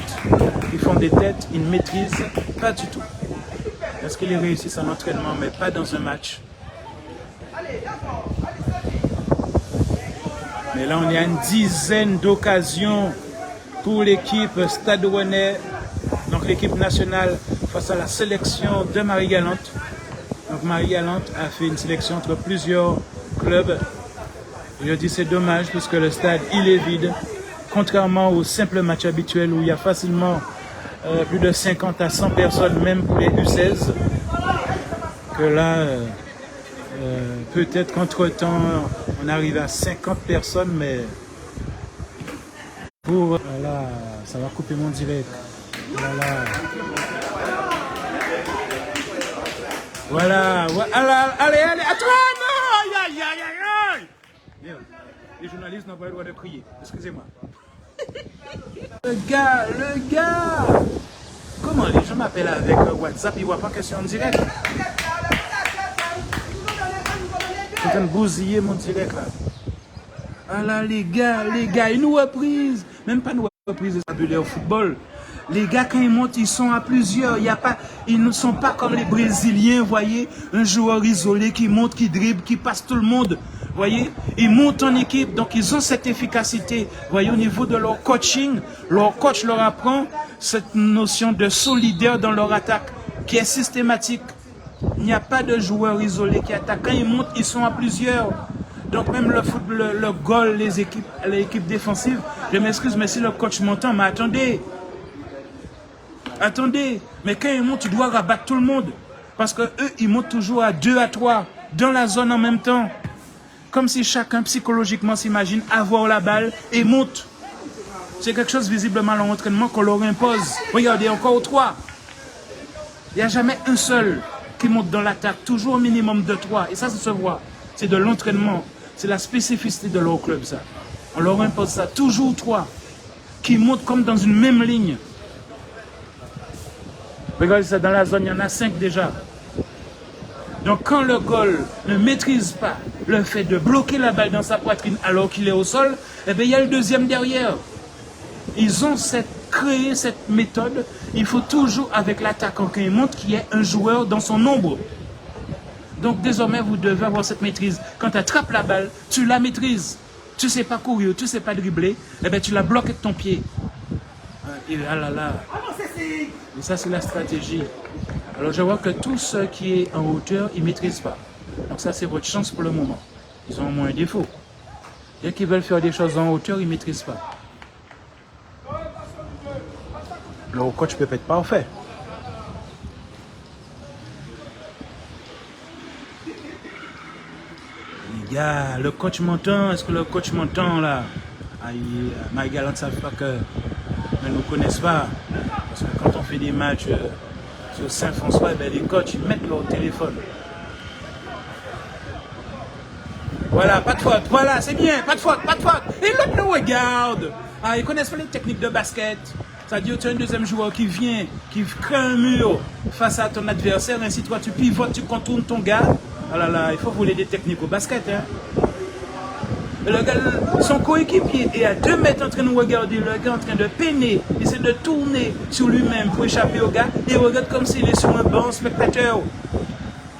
ils font des têtes, ils ne maîtrisent pas du tout. Est-ce qu'ils réussissent en entraînement, mais pas dans un match? Mais là, on est à une dizaine d'occasions pour l'équipe Stade Rennais. Donc l'équipe nationale face à la sélection de Marie-Galante. Donc Marie-Galante a fait une sélection entre plusieurs clubs. Et je dis c'est dommage puisque le stade il est vide. Contrairement au simple match habituel où il y a facilement plus de 50 à 100 personnes, même pour les U16. Que là, peut-être qu'entre-temps, on arrive à 50 personnes, mais pour... Voilà, ça va couper mon direct. Voilà. Allez, à toi, non! Aïe! Les journalistes n'ont pas le droit de crier. Excusez-moi. Le gars! Comment les gens m'appellent avec WhatsApp, ils ne voient pas que c'est en direct? Je suis en train de bousiller mon direct là. Ah là, les gars, une reprise. Même pas une reprise de au football. Les gars, quand ils montent, ils sont à plusieurs. Ils ne sont pas comme les Brésiliens, vous voyez. Un joueur isolé qui monte, qui dribble, qui passe tout le monde. voyez, ils montent en équipe, donc ils ont cette efficacité. Voyez, au niveau de leur coaching, leur coach leur apprend cette notion de solidaire dans leur attaque, qui est systématique. Il n'y a pas de joueur isolé qui attaque. Quand ils montent, ils sont à plusieurs. Donc même le goal, les équipes défensives, je m'excuse, mais si le coach m'entend, mais attendez, mais quand ils montent, tu dois rabattre tout le monde. Parce que eux, ils montent toujours à 2 à 3, dans la zone en même temps. Comme si chacun psychologiquement s'imagine avoir la balle et monte. C'est quelque chose visiblement dans l'entraînement qu'on leur impose. Regardez, encore 3. Il n'y a jamais un seul qui monte dans l'attaque, toujours au minimum de 3. Et ça se voit. C'est de l'entraînement. C'est la spécificité de leur club, ça. On leur impose ça. Toujours 3 qui montent comme dans une même ligne. Regardez ça, dans la zone, il y en a 5 déjà. Donc quand le goal ne maîtrise pas le fait de bloquer la balle dans sa poitrine alors qu'il est au sol, eh bien il y a le deuxième derrière. Ils ont créé cette méthode. Il faut toujours, avec l'attaquant quand il monte, qu'il y ait un joueur dans son ombre. Donc désormais, vous devez avoir cette maîtrise. Quand tu attrapes la balle, tu la maîtrises. Tu ne sais pas courir, tu ne sais pas dribbler, eh bien tu la bloques avec ton pied. Et ah là là. Et ça, c'est la stratégie. Alors je vois que tout ce qui est en hauteur, ils ne maîtrisent pas. Donc ça, c'est votre chance pour le moment. Ils ont au moins un défaut. Dès qu'ils veulent faire des choses en hauteur, ils ne maîtrisent pas. Le coach peut pas être parfait. Les gars, le coach m'entend. Est-ce que le coach m'entend là? Ma galante ne savent pas que ne nous connaissent pas. Parce que quand on fait des matchs sur Saint-François, ben, les coachs ils mettent leur téléphone. Voilà, pas de faute. Voilà, c'est bien. Pas de faute, pas de faute. Et l'autre nous regarde. Ils connaissent pas les techniques de basket. C'est-à-dire tu as un deuxième joueur qui vient, qui crée un mur face à ton adversaire, ainsi toi tu pivotes, tu contournes ton gars. Ah là là, il faut voler des techniques au basket. Hein. Le gars, son coéquipier est à 2 mètres en train de regarder, le gars en train de peiner, il essaie de tourner sur lui-même pour échapper au gars, et il regarde comme s'il est sur un banc spectateur.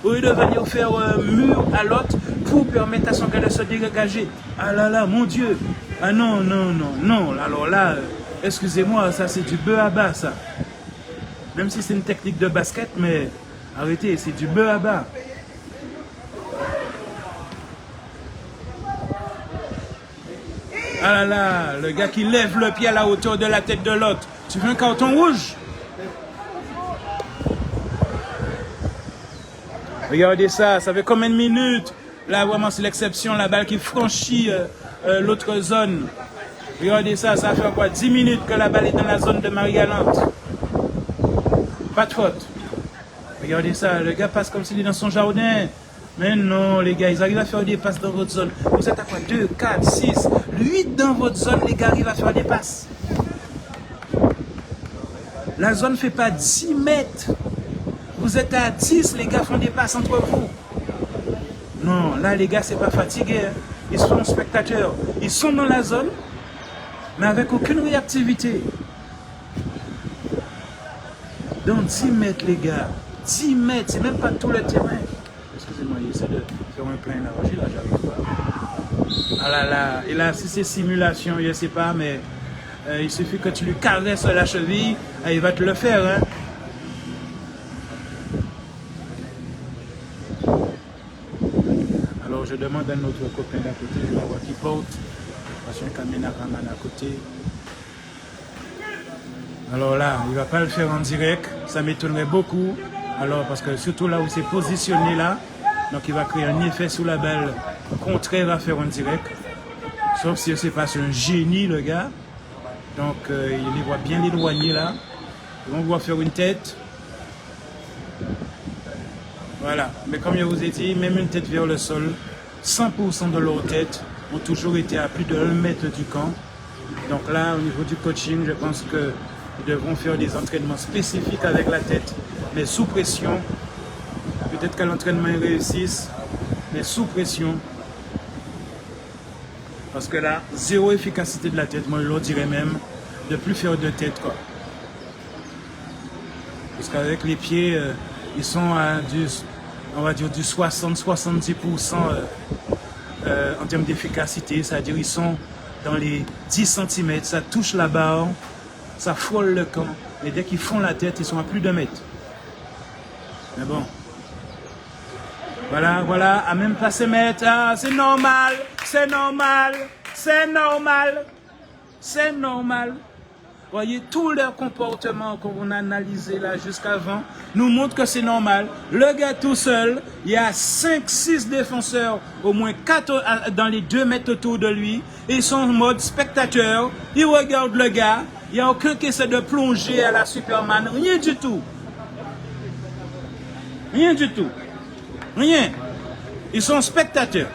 Au lieu de venir faire un mur à l'autre pour permettre à son gars de se dégager. Ah là là, mon Dieu. Ah non, non, non, non. Alors là, excusez-moi, ça c'est du bœuf à bas, ça. Même si c'est une technique de basket, mais arrêtez, c'est du bœuf à bas. Ah là là, le gars qui lève le pied à la hauteur de la tête de l'autre. Tu veux un carton rouge? Regardez ça, ça fait combien de minutes? Là, vraiment, c'est l'exception, la balle qui franchit l'autre zone. Regardez ça, ça fait quoi? 10 minutes que la balle est dans la zone de Marie-Galante. Pas de faute. Regardez ça, le gars passe comme s'il est dans son jardin. Mais non, les gars, ils arrivent à faire des passes dans votre zone. Vous êtes à quoi? 2, 4, 6, 8 dans votre zone, les gars arrivent à faire des passes. La zone ne fait pas 10 mètres. Vous êtes à 10, les gars font des passes entre vous. Non, là, les gars, c'est pas fatigué. Hein. Ils sont spectateurs. Ils sont dans la zone, mais avec aucune réactivité. Donc 10 mètres, les gars. 10 mètres, c'est même pas tout le terrain. Excusez-moi, j'essaie de faire un plein énergie, là, j'arrive pas. Ah là là, et là, si c'est simulation, je sais pas, mais il suffit que tu lui caresses la cheville, et il va te le faire, hein. Alors, je demande à notre copain d'à côté, je vais voir qui porte, parce qu'il y a un caméraman à côté. Alors là, il ne va pas le faire en direct, ça m'étonnerait beaucoup. Alors, parce que surtout là où il s'est positionné là, donc il va créer un effet sous la balle contraire à faire en direct. Sauf si c'est pas un génie le gars. Donc il les voit bien éloignés là. On voit faire une tête. Voilà. Mais comme je vous ai dit, même une tête vers le sol, 100% de leur tête ont toujours été à plus de 1 mètre du camp. Donc là, au niveau du coaching, je pense qu'ils devront faire des entraînements spécifiques avec la tête, mais sous pression. Peut-être qu'à l'entraînement, ils réussissent, mais sous pression. Parce que là, zéro efficacité de la tête. Moi, je leur dirais même de plus faire de tête, quoi. Parce qu'avec les pieds, ils sont à on va dire du 60-70% en termes d'efficacité, c'est-à-dire ils sont dans les 10 cm, ça touche la barre, ça frôle le camp, et dès qu'ils font la tête, ils sont à plus d'1 mètre. Mais bon. Voilà, voilà, à même pas se mettre, ah, c'est normal, c'est normal, c'est normal, c'est normal. Voyez, tout leur comportement qu'on a analysé là jusqu'avant nous montre que c'est normal. Le gars tout seul, il y a 5-6 défenseurs, au moins 4 dans les 2 mètres autour de lui. Ils sont en mode spectateur, ils regardent le gars, il n'y a aucun qui essaie de plonger à la Superman, rien du tout. Rien du tout. Rien. Ils sont spectateurs.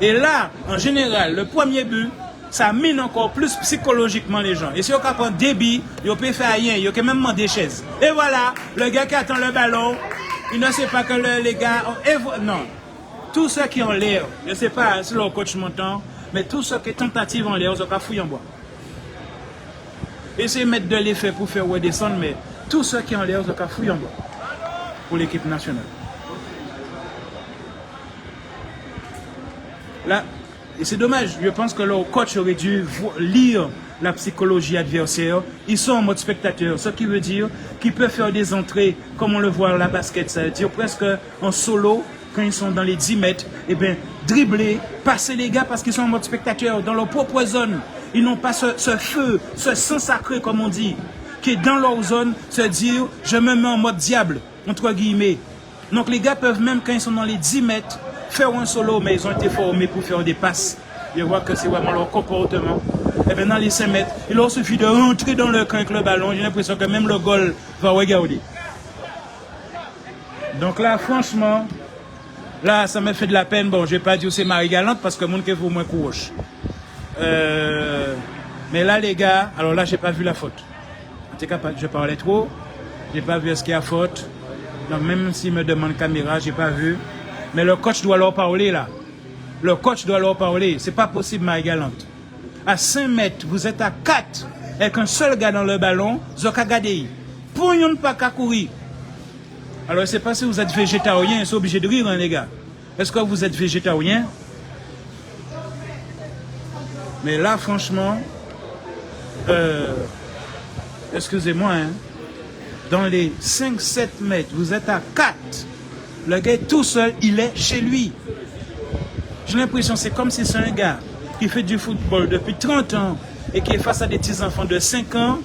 Et là, en général, le premier but, ça mine encore plus psychologiquement les gens. Et si on prend des billes, on peut faire rien, on peut même demander des chaises. Et voilà, le gars qui attend le ballon, il ne sait pas que les gars... non. Tous ceux qui ont l'air, je ne sais pas si le coach m'entend, mais tous ceux qui tentative en l'air, ils ont fouillé en bois. Essayez de mettre de l'effet pour faire redescendre, mais tous ceux qui ont l'air, ils ont fouillé en bois. Pour l'équipe nationale. Là, et c'est dommage, je pense que leur coach aurait dû lire la psychologie adversaire. Ils sont en mode spectateur, ce qui veut dire qu'ils peuvent faire des entrées, comme on le voit à la basket, ça veut dire presque en solo, quand ils sont dans les 10 mètres, et bien, dribbler, passer les gars parce qu'ils sont en mode spectateur, dans leur propre zone. Ils n'ont pas ce feu, ce sang sacré, comme on dit, qui est dans leur zone, se dire, je me mets en mode diable, entre guillemets. Donc les gars peuvent même, quand ils sont dans les 10 mètres, faire un solo, mais ils ont été formés pour faire des passes. Ils voient que c'est vraiment leur comportement. Et bien dans les 5 mètres, il leur suffit de rentrer dans le camp avec le ballon. J'ai l'impression que même le goal va regarder. Donc là, franchement, là, ça me fait de la peine. Bon, je ne vais pas dire que c'est Marie Galante parce que mon qui vaut moins courage. Mais là, les gars, alors là, j'ai pas vu la faute. En tout cas, je parlais trop. J'ai pas vu ce qu'il y a faute. Donc même s'il me demande caméra, j'ai pas vu. Mais le coach doit leur parler là. Le coach doit leur parler. C'est pas possible, Marie Galante. À 5 mètres, vous êtes à 4 avec un seul gars dans le ballon, vous avez gardé. Pour ne pas courir. Alors, je ne sais pas si vous êtes végétarien, c'est obligé de rire, hein, les gars. Est-ce que vous êtes végétarien? Mais là, franchement, excusez-moi, hein, dans les 5-7 mètres, vous êtes à 4. Le gars est tout seul, il est chez lui. J'ai l'impression que c'est comme si c'est un gars qui fait du football depuis 30 ans et qui est face à des petits-enfants de 5 ans.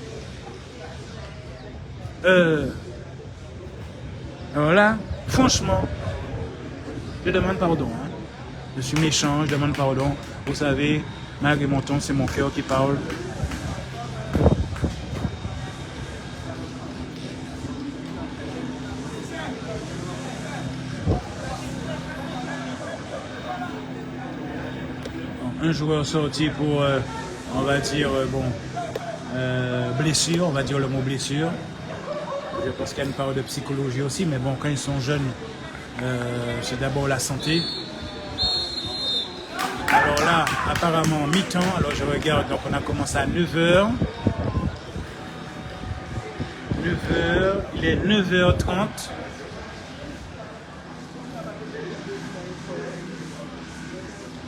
Alors là, franchement, je demande pardon. Hein. Je suis méchant, je demande pardon. Vous savez, malgré mon ton, c'est mon cœur qui parle. Un joueur sorti pour, on va dire, blessure, on va dire le mot blessure. Je pense qu'il y a une part de psychologie aussi, mais bon, quand ils sont jeunes, c'est d'abord la santé. Alors là, apparemment, mi-temps, alors je regarde, donc on a commencé à 9h. 9h, il est 9h30.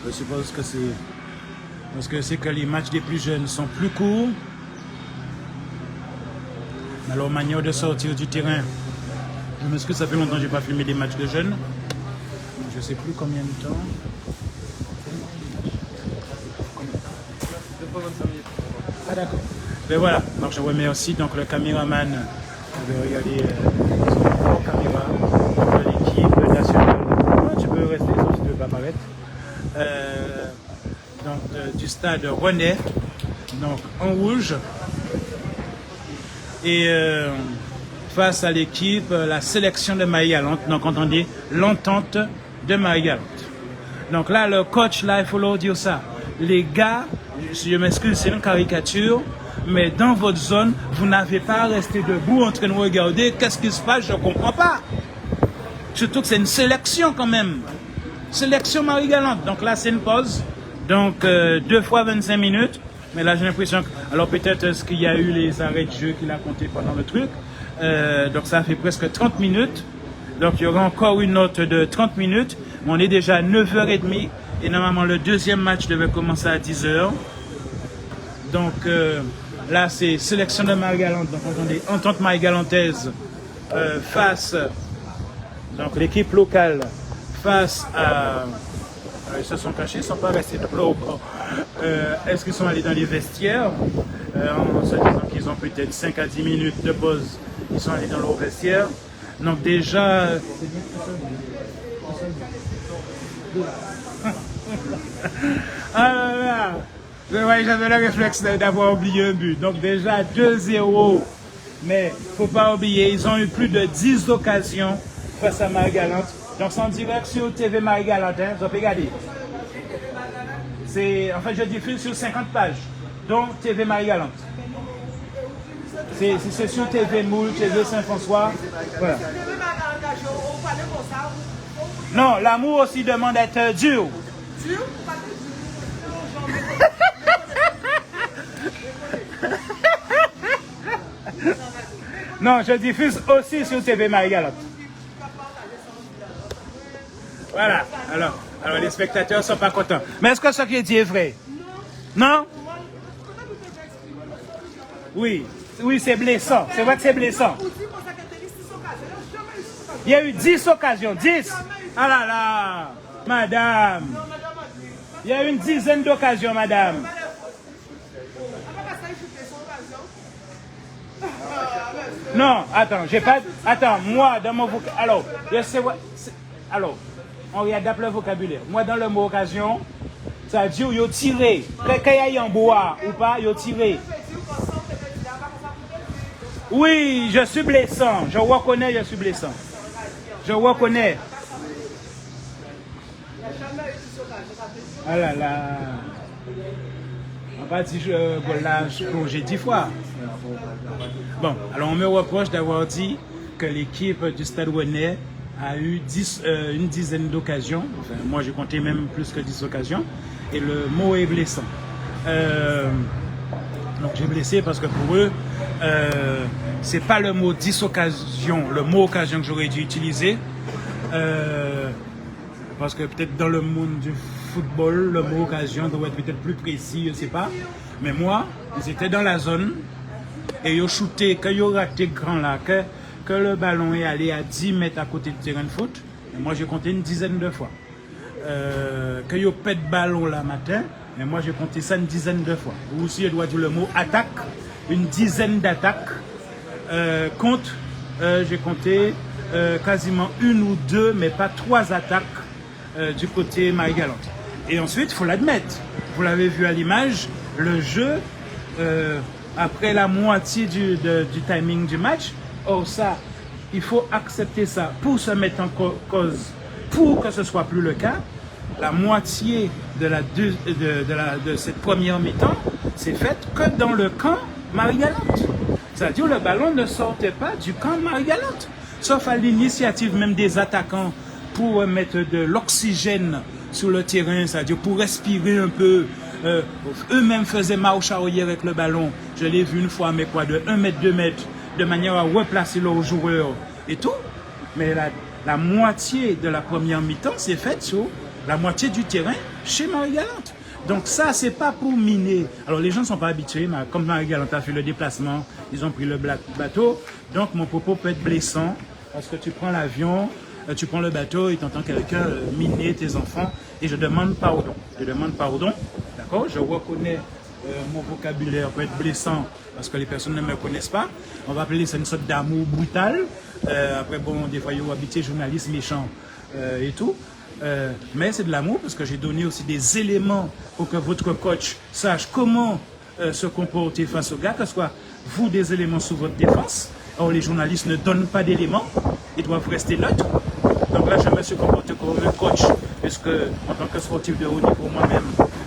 Je suppose que c'est parce que c'est que les matchs des plus jeunes sont plus courts. Alors, manière de sortir du terrain. Je m'excuse, ça fait longtemps que je n'ai pas filmé des matchs de jeunes. Je ne sais plus combien de temps. Ah d'accord. Ben voilà, donc je remercie donc le caméraman de regarder son caméra de l'équipe nationale. Tu peux rester sauf si tu ne veux pas apparaître. Donc du stade René, donc en rouge. Et face à l'équipe, la sélection de Marie Galante, donc entendez, l'entente de Marie Galante. Donc là, le coach, là, il faut leur dire ça. Les gars, je m'excuse, c'est une caricature, mais dans votre zone, vous n'avez pas à rester debout en train de regarder qu'est-ce qui se passe, je ne comprends pas. Surtout que c'est une sélection quand même. Sélection Marie Galante. Donc là, c'est une pause. Donc 2 fois 25 minutes. Mais là, j'ai l'impression que... Alors peut-être est-ce qu'il y a eu les arrêts de jeu qu'il a compté pendant le truc. Donc ça fait presque 30 minutes. Donc il y aura encore une note de 30 minutes. Mais on est déjà à 9h30. Et normalement, le deuxième match devait commencer à 10h. Donc là, c'est sélection de Marie-Galante. Donc attendez, Entente Marie-Galantaise face, donc l'équipe locale face à... ils se sont cachés, ils ne sont pas restés dans l'eau. Est-ce qu'ils sont allés dans les vestiaires en se disant qu'ils ont peut-être 5 à 10 minutes de pause. Ils sont allés dans leur vestiaire. Donc déjà... ah là là, j'avais le réflexe d'avoir oublié un but. Donc déjà 2-0. Mais il ne faut pas oublier, ils ont eu plus de 10 occasions face à Marie-Galante. Donc c'est en direct sur TV Marie-Galante, hein, vous avez regardé. En fait, je diffuse sur 50 pages, dont TV Marie-Galante. C'est sur TV Moule, TV Saint-François. Voilà. Non, l'amour aussi demande d'être dur. Dur? Non, je diffuse aussi sur TV Marie-Galante. Voilà, alors les spectateurs ne sont pas contents. Mais est-ce que ce qui est dit est vrai? Non? Oui, c'est blessant. C'est vrai que c'est blessant. Il y a eu 10 occasions. 10? Ah là là, madame. Il y a eu une dizaine d'occasions, madame. Non, attends, j'ai pas... Attends, moi, dans mon vocabulaire... Alors, je sais... Alors, on regarde le vocabulaire. Moi, dans le mot occasion, ça veut dire qu'il tiré. Quand il y a un bois ou pas, il tiré. Oui, je suis blessant. Je reconnais, je suis blessant. Je reconnais. Ah là là. On va dire que j'ai 10 fois. Bon, alors on me reproche d'avoir dit que l'équipe du Stade Rennais a eu une dizaine d'occasions. Enfin, moi, j'ai compté même plus que 10 occasions. Et le mot est blessant. Donc, j'ai blessé parce que pour eux, c'est pas le mot 10 occasions, le mot occasion que j'aurais dû utiliser. Parce que peut-être dans le monde du football, le mot occasion doit être peut-être plus précis, je ne sais pas. Mais moi, ils étaient dans la zone et ils ont shooté, quand ils ont raté grand là, que le ballon est allé à 10 mètres à côté du terrain de foot. Et moi, j'ai compté une dizaine de fois. Quand ils ont pète ballon là matin, mais moi, j'ai compté ça une dizaine de fois. Ou aussi, je dois dire le mot attaque, une dizaine d'attaques. Compte, j'ai compté quasiment une ou deux, mais pas 3 attaques du côté Marie-Galante. Et ensuite, il faut l'admettre, vous l'avez vu à l'image, le jeu, après la moitié du timing du match, ça, il faut accepter ça pour se mettre en cause, pour que ce ne soit plus le cas. La moitié de cette première mi-temps, c'est faite que dans le camp Marie-Galante. C'est-à-dire le ballon ne sortait pas du camp Marie-Galante, sauf à l'initiative même des attaquants pour mettre de l'oxygène sur le terrain, c'est-à-dire pour respirer un peu. Eux-mêmes faisaient marche arrière avec le ballon. Je l'ai vu une fois, mais quoi, de 1 mètre, 2 mètres, de manière à replacer leurs joueurs et tout. Mais la moitié de la première mi-temps, c'est faite sur la moitié du terrain chez Marie-Galante. Donc ça, c'est pas pour miner. Alors les gens ne sont pas habitués, mais comme Marie-Galante a fait le déplacement, ils ont pris le bateau. Donc mon propos peut être blessant, parce que tu prends l'avion, tu prends le bateau et tu entends quelqu'un miner tes enfants. Et je demande pardon. Je demande pardon, d'accord? Je reconnais mon vocabulaire peut être blessant, parce que les personnes ne me connaissent pas. On va appeler ça une sorte d'amour brutal. Après, bon, des fois, ils ont habité journalistes méchants et tout. Mais c'est de l'amour, parce que j'ai donné aussi des éléments pour que votre coach sache comment se comporter face aux gars, que ce soit vous des éléments sur votre défense. Or, les journalistes ne donnent pas d'éléments, ils doivent rester neutres. Donc là, je me suis comporté comme un coach, puisque en tant que sportif de haut niveau moi-même,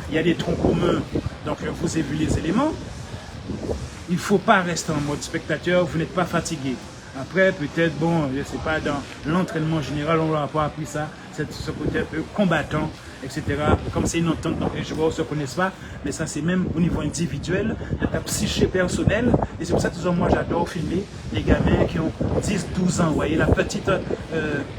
il y a des troncs communs, donc je vous ai vu les éléments. Il ne faut pas rester en mode spectateur, vous n'êtes pas fatigué. Après, peut-être, bon, je ne sais pas, dans l'entraînement général, on n'aura pas appris ça. ce côté un peu combattant, etc. Comme c'est une entente, donc les joueurs ne se connaissent pas, mais ça c'est même au niveau individuel, de ta psyché personnelle. Et c'est pour ça que moi j'adore filmer les gamins qui ont 10-12 ans, vous voyez, la petite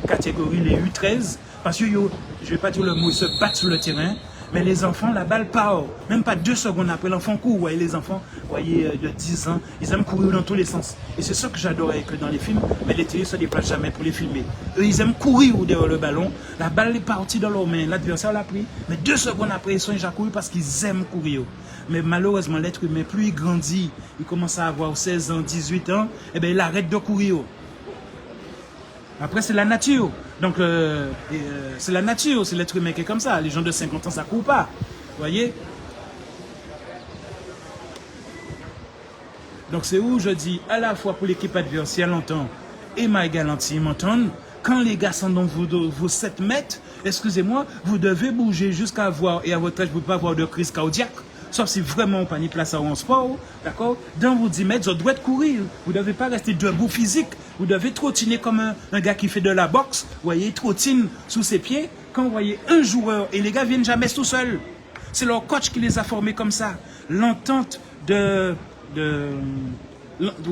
catégorie, les U13, parce que je ne vais pas dire le mot, ils se battent sur le terrain. Mais les enfants, la balle part. Même pas 2 secondes après, l'enfant court. Vous voyez, les enfants, vous voyez, de 10 ans, ils aiment courir dans tous les sens. Et c'est ça que j'adorais que dans les films, mais les télés ne se déplacent jamais pour les filmer. Eux, ils aiment courir derrière le ballon. La balle est partie dans leurs mains. L'adversaire l'a pris. Mais 2 secondes après, ils sont déjà courus parce qu'ils aiment courir. Mais malheureusement, l'être humain, plus il grandit, il commence à avoir 16 ans, 18 ans, et bien il arrête de courir. Après, c'est la nature. Donc, c'est la nature, c'est l'être humain qui est comme ça. Les gens de 50 ans, ça ne court pas. Vous voyez? Donc, c'est où je dis, à la fois pour l'équipe adverse, si elle entend, et Mike Galante m'entendent, quand les gars sont dans vos 7 mètres, excusez-moi, vous devez bouger jusqu'à avoir, et à votre âge, vous ne pouvez pas avoir de crise cardiaque. Sauf si vraiment on panique place en sport, d'accord? Dans vos 10 mètres, vous devez courir. Vous ne devez pas rester debout physique. Vous devez trottiner comme un gars qui fait de la boxe. Vous voyez, il trottine sous ses pieds. Quand vous voyez un joueur, et les gars viennent jamais tout seuls. C'est leur coach qui les a formés comme ça. L'entente de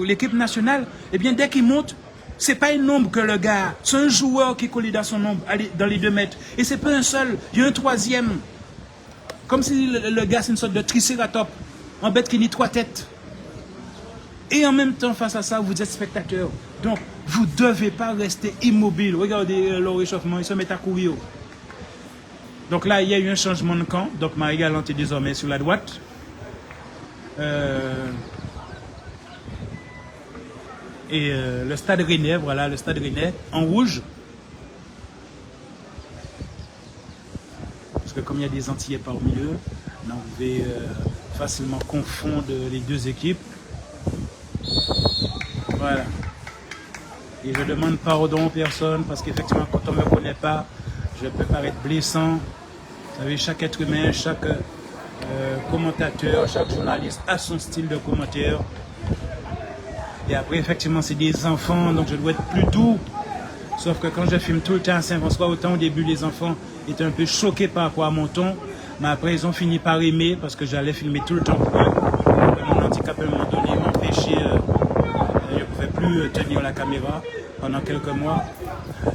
l'équipe nationale, eh bien, dès qu'il monte, c'est pas une ombre que le gars, c'est un joueur qui est collé dans son ombre, dans les 2 mètres. Et c'est pas un seul, il y a un troisième. Comme si le gars, c'est une sorte de tricératops, en bête qui nie 3 têtes. Et en même temps, face à ça, vous êtes spectateur. Donc, vous ne devez pas rester immobile. Regardez leur réchauffement, ils se mettent à courir. Donc là, il y a eu un changement de camp. Donc, Mike Galante est désormais sur la droite. Le stade Rennais, voilà, le stade Rennais, en rouge. Parce que comme il y a des Antillais parmi eux, on pouvait facilement confondre les 2 équipes. Voilà. Et je demande pardon aux personnes parce qu'effectivement, quand on ne me connaît pas, je peux paraître blessant. Vous savez, chaque être humain, chaque commentateur, chaque journaliste a son style de commentaire. Et après, effectivement, c'est des enfants, donc je dois être plus doux. Sauf que quand je filme tout le temps à Saint-François, autant au début, les enfants étaient un peu choqués par rapport à mon ton. Mais après, ils ont fini par aimer parce que j'allais filmer tout le temps pour eux. Mon handicap, à un moment donné, m'empêchait, je ne pouvais plus tenir la caméra pendant quelques mois.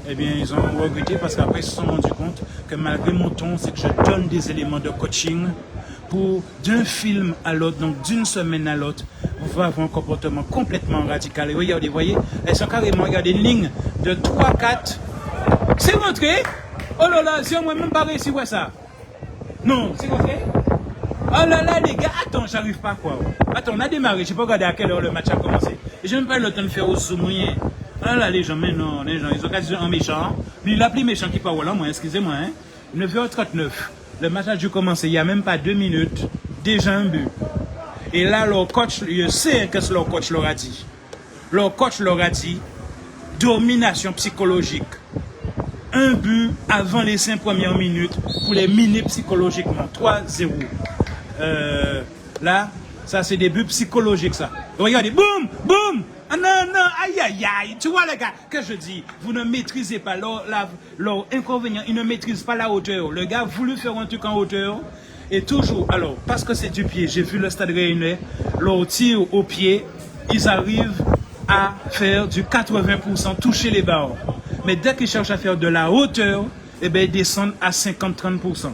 Eh bien, ils ont regretté parce qu'après, ils se sont rendus compte que malgré mon ton, c'est que je donne des éléments de coaching pour d'un film à l'autre, donc d'une semaine à l'autre, vous pouvez avoir un comportement complètement radical. Et regardez, vous voyez, elles sont carrément, regardez, une ligne de 3-4. C'est rentré. Oh là là, si on m'a même pas réussi, ouais ça. Non, c'est rentré. Oh là là, les gars, attends, j'arrive pas quoi. Attends, on a démarré, je sais pas regarder à quelle heure le match a commencé. Et j'ai même pas eu le temps de faire au zoom. Ah là, les gens, mais non, les gens, ils ont quasi un méchant. Puis l'appli méchant qui parle là, moi, excusez-moi, hein. 9h39. Le match a dû commencer il n'y a même pas 2 minutes. Déjà un but. Et là, leur coach, je sais qu'est-ce que leur coach leur a dit. Leur coach leur a dit domination psychologique. Un but avant les 5 premières minutes pour les miner psychologiquement. 3-0. Là, ça c'est des buts psychologiques, ça. Regardez, boum, boum. Ah non, non, aïe, aïe, aïe. Tu vois, les gars, que je dis, vous ne maîtrisez pas leur inconvénient. Ils ne maîtrisent pas la hauteur. Le gars a voulu faire un truc en hauteur. Et toujours, alors, parce que c'est du pied, j'ai vu le stade Rennais, leur tir au pied, ils arrivent à faire du 80%, toucher les barres. Mais dès qu'ils cherchent à faire de la hauteur, eh bien, ils descendent à 50-30%.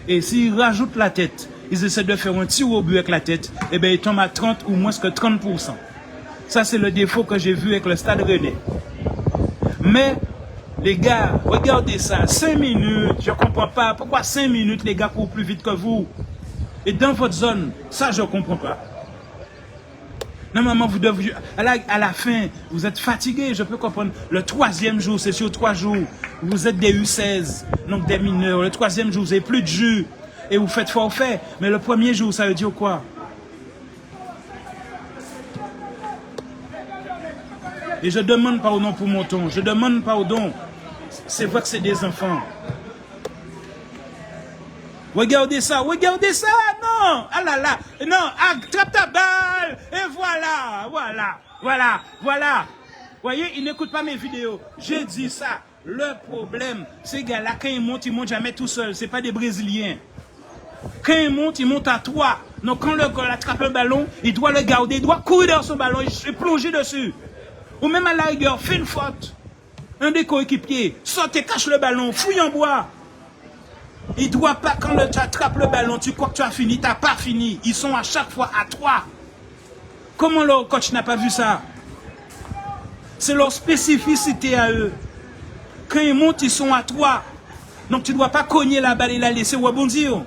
Et s'ils rajoutent la tête, ils essaient de faire un tir au but avec la tête, eh bien, ils tombent à 30 ou moins que 30%. Ça, c'est le défaut que j'ai vu avec le stade Rennais. Mais, les gars, regardez ça, 5 minutes, je ne comprends pas. Pourquoi 5 minutes, les gars courent plus vite que vous? Et dans votre zone, ça, je ne comprends pas. Normalement, vous devez, à la fin, vous êtes fatigué, je peux comprendre. Le 3e jour, c'est sur 3 jours. Vous êtes des U16, donc des mineurs. Le 3e jour, vous n'avez plus de jus. Et vous faites forfait. Mais le 1er jour, ça veut dire quoi? Et je demande pardon pour mon ton. Je demande pardon. C'est vrai que c'est des enfants. Regardez ça, non. Ah là là, non, attrape ta balle. Et voilà. Vous voyez, ils n'écoutent pas mes vidéos. J'ai dit ça. Le problème, ces gars-là, quand ils montent jamais tout seuls. C'est pas des Brésiliens. Quand ils montent à toi. Donc quand le gars attrape le ballon, il doit le garder, il doit courir dans son ballon et plonger dessus. Ou même à la rigueur, fait une faute. Un des coéquipiers, saute et cache le ballon, fouille en bois. Il doit pas, quand tu attrapes le ballon, tu crois que tu as fini, tu n'as pas fini. Ils sont à chaque fois à 3. Comment leur coach n'a pas vu ça? C'est leur spécificité à eux. Quand ils montent, ils sont à 3. Donc tu ne dois pas cogner la balle et la laisser rebondir.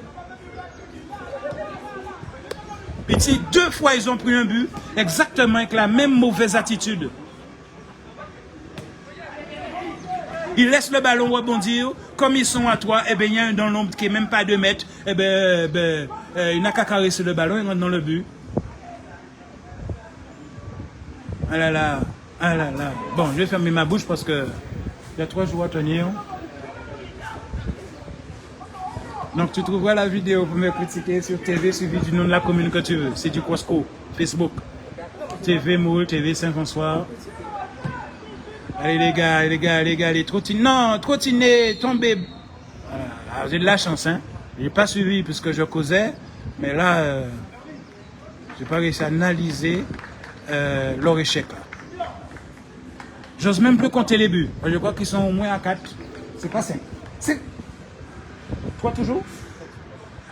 Et tu sais, 2 fois ils ont pris un but, exactement avec la même mauvaise attitude. Ils laissent le ballon rebondir, comme ils sont à 3, eh bien il y a un dans l'ombre qui n'est même pas à 2 mètres, eh bien, il n'a qu'à caresser le ballon, il rentre dans le but. Ah là là, ah là là. Bon, je vais fermer ma bouche parce que il y a 3 jours à tenir. Donc tu trouveras la vidéo pour me critiquer sur TV suivi du nom de la commune que tu veux. C'est du Cosco, Facebook. TV Moule, TV Saint-François. Allez les gars, les trottiner. Non, trottiner, tomber. Voilà. J'ai de la chance, hein. J'ai pas suivi puisque je causais. Mais là, j'ai pas réussi à analyser leur échec. J'ose même plus compter les buts. Je crois qu'ils sont au moins à 4. C'est pas 5. C'est 3 toujours?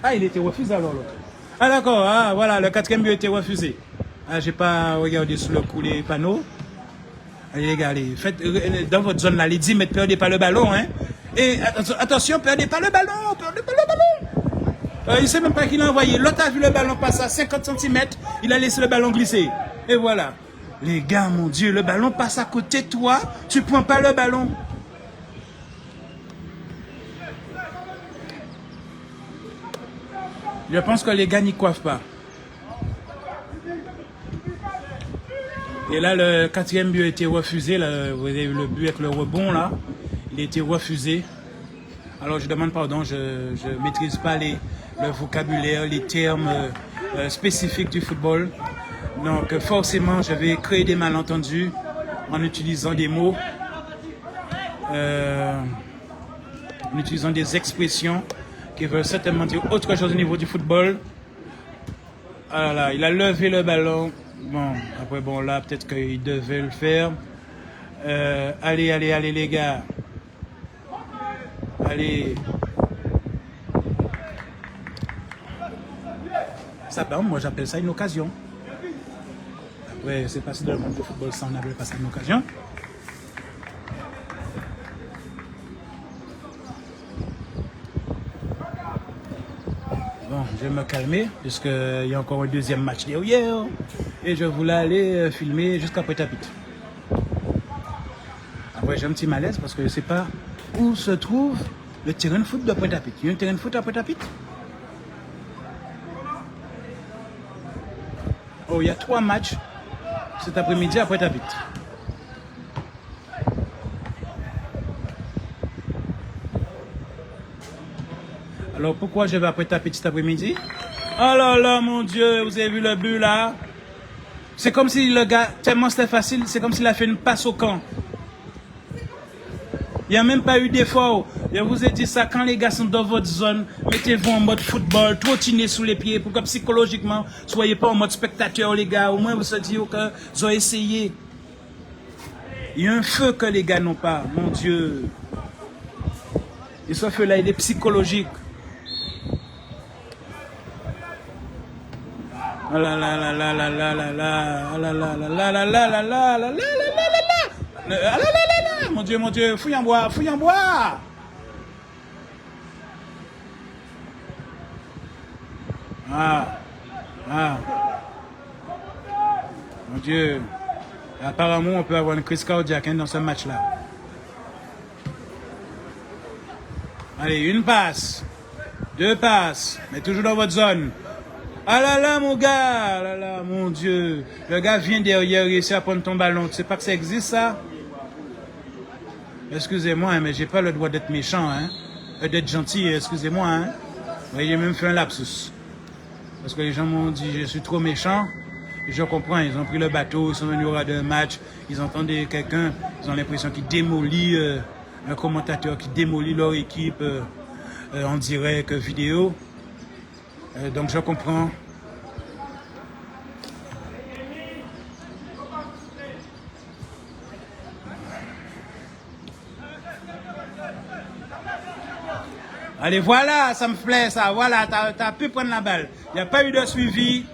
Ah, il était refusé alors l'autre. Ah d'accord, ah voilà, le 4e but était refusé. Ah, j'ai pas regardé sous le coup les panneaux. Allez les gars, allez, faites dans votre zone là, les 10 mètres, perdez pas le ballon, hein. Et attention, perdez pas le ballon, il sait même pas qui l'a envoyé. L'autre a vu le ballon passer à 50 cm, il a laissé le ballon glisser. Et voilà. Les gars, mon Dieu, le ballon passe à côté de toi, tu prends pas le ballon. Je pense que les gars n'y coiffent pas. Et là, le 4e but a été refusé. Là, vous avez vu le but avec le rebond, là. Il a été refusé. Alors, je demande pardon, je ne maîtrise pas le vocabulaire, les termes spécifiques du football. Donc, forcément, je vais créer des malentendus en utilisant des mots, en utilisant des expressions qui veulent certainement dire autre chose au niveau du football. Ah là, il a levé le ballon. Bon, après, bon, là, peut-être qu'il devait le faire. Allez, les gars. Allez. Ça, ben, moi, j'appelle ça une occasion. Après, c'est pas si dans le monde du football, ça, on appelle pas ça une occasion. Bon, je vais me calmer, puisqu'il y a encore un 2e match derrière. Et je voulais aller filmer jusqu'à Pointe-à-Pitre. Après, j'ai un petit malaise parce que je ne sais pas où se trouve le terrain de foot de Pointe-à-Pitre. Il y a un terrain de foot à Pointe-à-Pitre? Oh, il y a 3 matchs cet après-midi à Pointe-à-Pitre. Alors, pourquoi je vais à Pointe-à-Pitre cet après-midi? Oh là là, mon Dieu, vous avez vu le but là? C'est comme si le gars, tellement c'était facile, c'est comme s'il a fait une passe au camp. Il n'y a même pas eu d'effort. Je vous ai dit ça, quand les gars sont dans votre zone, mettez-vous en mode football, trottinez sous les pieds pour que psychologiquement, soyez pas en mode spectateur, les gars. Au moins, vous se dites que vous avez essayé. Il y a un feu que les gars n'ont pas, mon Dieu. Et ce feu-là, il est psychologique. Oh là là là là là là là là là là là là là là là là là là là. Mon Dieu, fouille en bois. Ah. Mon Dieu. Apparemment, on peut avoir une crise cardiaque dans ce match-là. Allez, 1 passe. 2 passes. Mais toujours dans votre zone. Ah là là, mon gars. Ah là là, mon Dieu. Le gars vient derrière et essaie de prendre ton ballon. Tu sais pas que ça existe, ça? Excusez-moi, mais j'ai pas le droit d'être méchant, hein. D'être gentil, excusez-moi, hein. Mais j'ai même fait un lapsus. Parce que les gens m'ont dit je suis trop méchant. Et je comprends, ils ont pris le bateau, ils sont venus au ras d'un match, ils entendaient quelqu'un, ils ont l'impression qu'il démolit un commentateur qui démolit leur équipe en direct vidéo. Donc je comprends. Allez, voilà, ça me plaît, ça. Voilà, t'as pu prendre la balle. Il n'y a pas eu de suivi,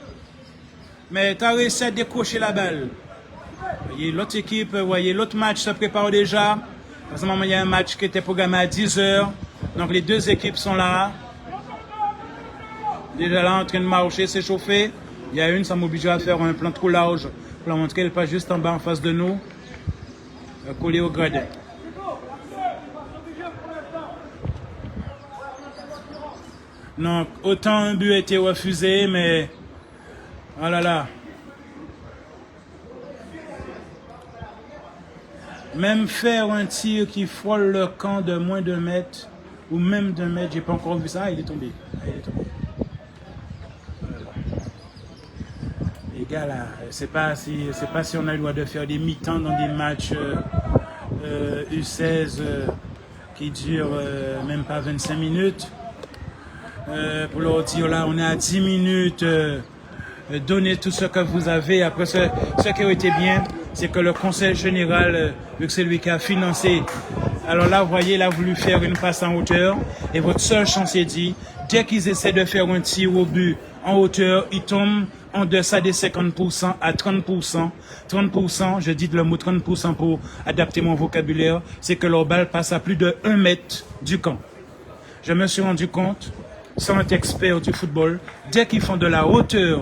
mais tu as réussi à décrocher la balle. Vous voyez, l'autre équipe, vous voyez, l'autre match se prépare déjà. À ce moment, il y a un match qui était programmé à 10h. Donc, les deux équipes sont là. Déjà là, en train de marcher, s'échauffer. Il y a une, ça m'oblige à faire un plan trop large pour la montrer. Elle n'est pas juste en bas, en face de nous. Collée au gradin. Donc, autant un but a été refusé, mais... Oh là là. Même faire un tir qui frôle le camp de moins d'1 mètre, ou même d'1 mètre, j'ai pas encore vu ça. Ah, il est tombé. Ah, il est tombé. Les gars, là, c'est pas si on a le droit de faire des mi-temps dans des matchs U16 qui durent même pas 25 minutes. Pour leur dire là, on est à 10 minutes, donnez tout ce que vous avez. Après, ce qui aurait été bien, c'est que le conseil général, vu que c'est lui qui a financé, alors là, vous voyez, il a voulu faire une passe en hauteur, et votre seule chance est dit, dès qu'ils essaient de faire un tir au but en hauteur, ils tombent en deçà des 50% à 30%. 30%, je dis le mot 30% pour adapter mon vocabulaire, c'est que leur balle passe à plus de 1 mètre du camp. Je me suis rendu compte, sans être expert du football, dès qu'ils font de la hauteur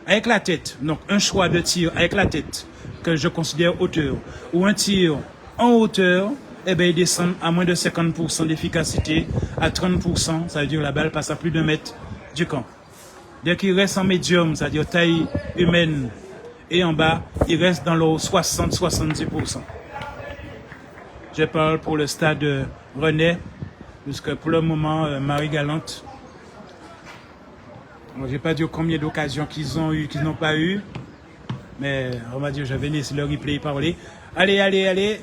avec la tête, donc un choix de tir avec la tête, que je considère hauteur, ou un tir en hauteur, eh bien, ils descendent à moins de 50% d'efficacité, à 30%, ça veut dire que la balle passe à plus d'1 mètre du camp. Dès qu'ils restent en médium, c'est-à-dire taille humaine, et en bas, ils restent dans leur 60-70%. Je parle pour le stade René, puisque pour le moment, Marie-Galante, je n'ai pas dit combien d'occasions qu'ils ont eu, qu'ils n'ont pas eu. Mais on va dire, je vais laisser le replay parler. Allez, allez, allez.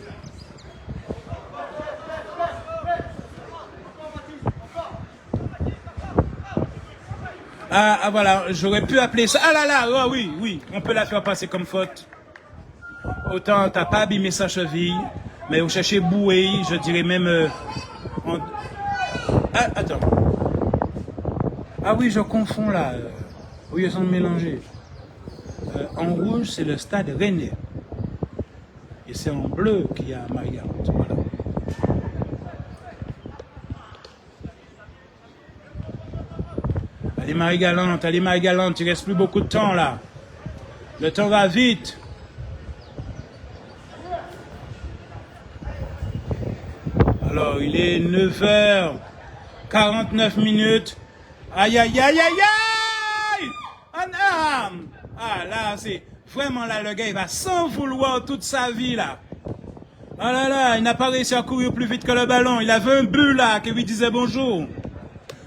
Ah voilà, j'aurais pu appeler ça. Ah là là, oh, oui, oui, on peut la faire passer comme faute. Autant t'as pas abîmé sa cheville, mais vous cherchez bouée, je dirais même... Ah, attends. Ah oui, je confonds là. Oui, ils sont mélangés. En rouge, c'est le stade Rennais. Et c'est en bleu qu'il y a Marie-Galante. Voilà. Allez Marie-Galante, il ne reste plus beaucoup de temps là. Le temps va vite. Alors, il est 9h49 minutes. Aïe, aïe, aïe, aïe, aïe! Ah, là, c'est vraiment là, le gars, il va s'en vouloir toute sa vie, là. Ah là là, il n'a pas réussi à courir plus vite que le ballon. Il avait un but, là, qui lui disait bonjour.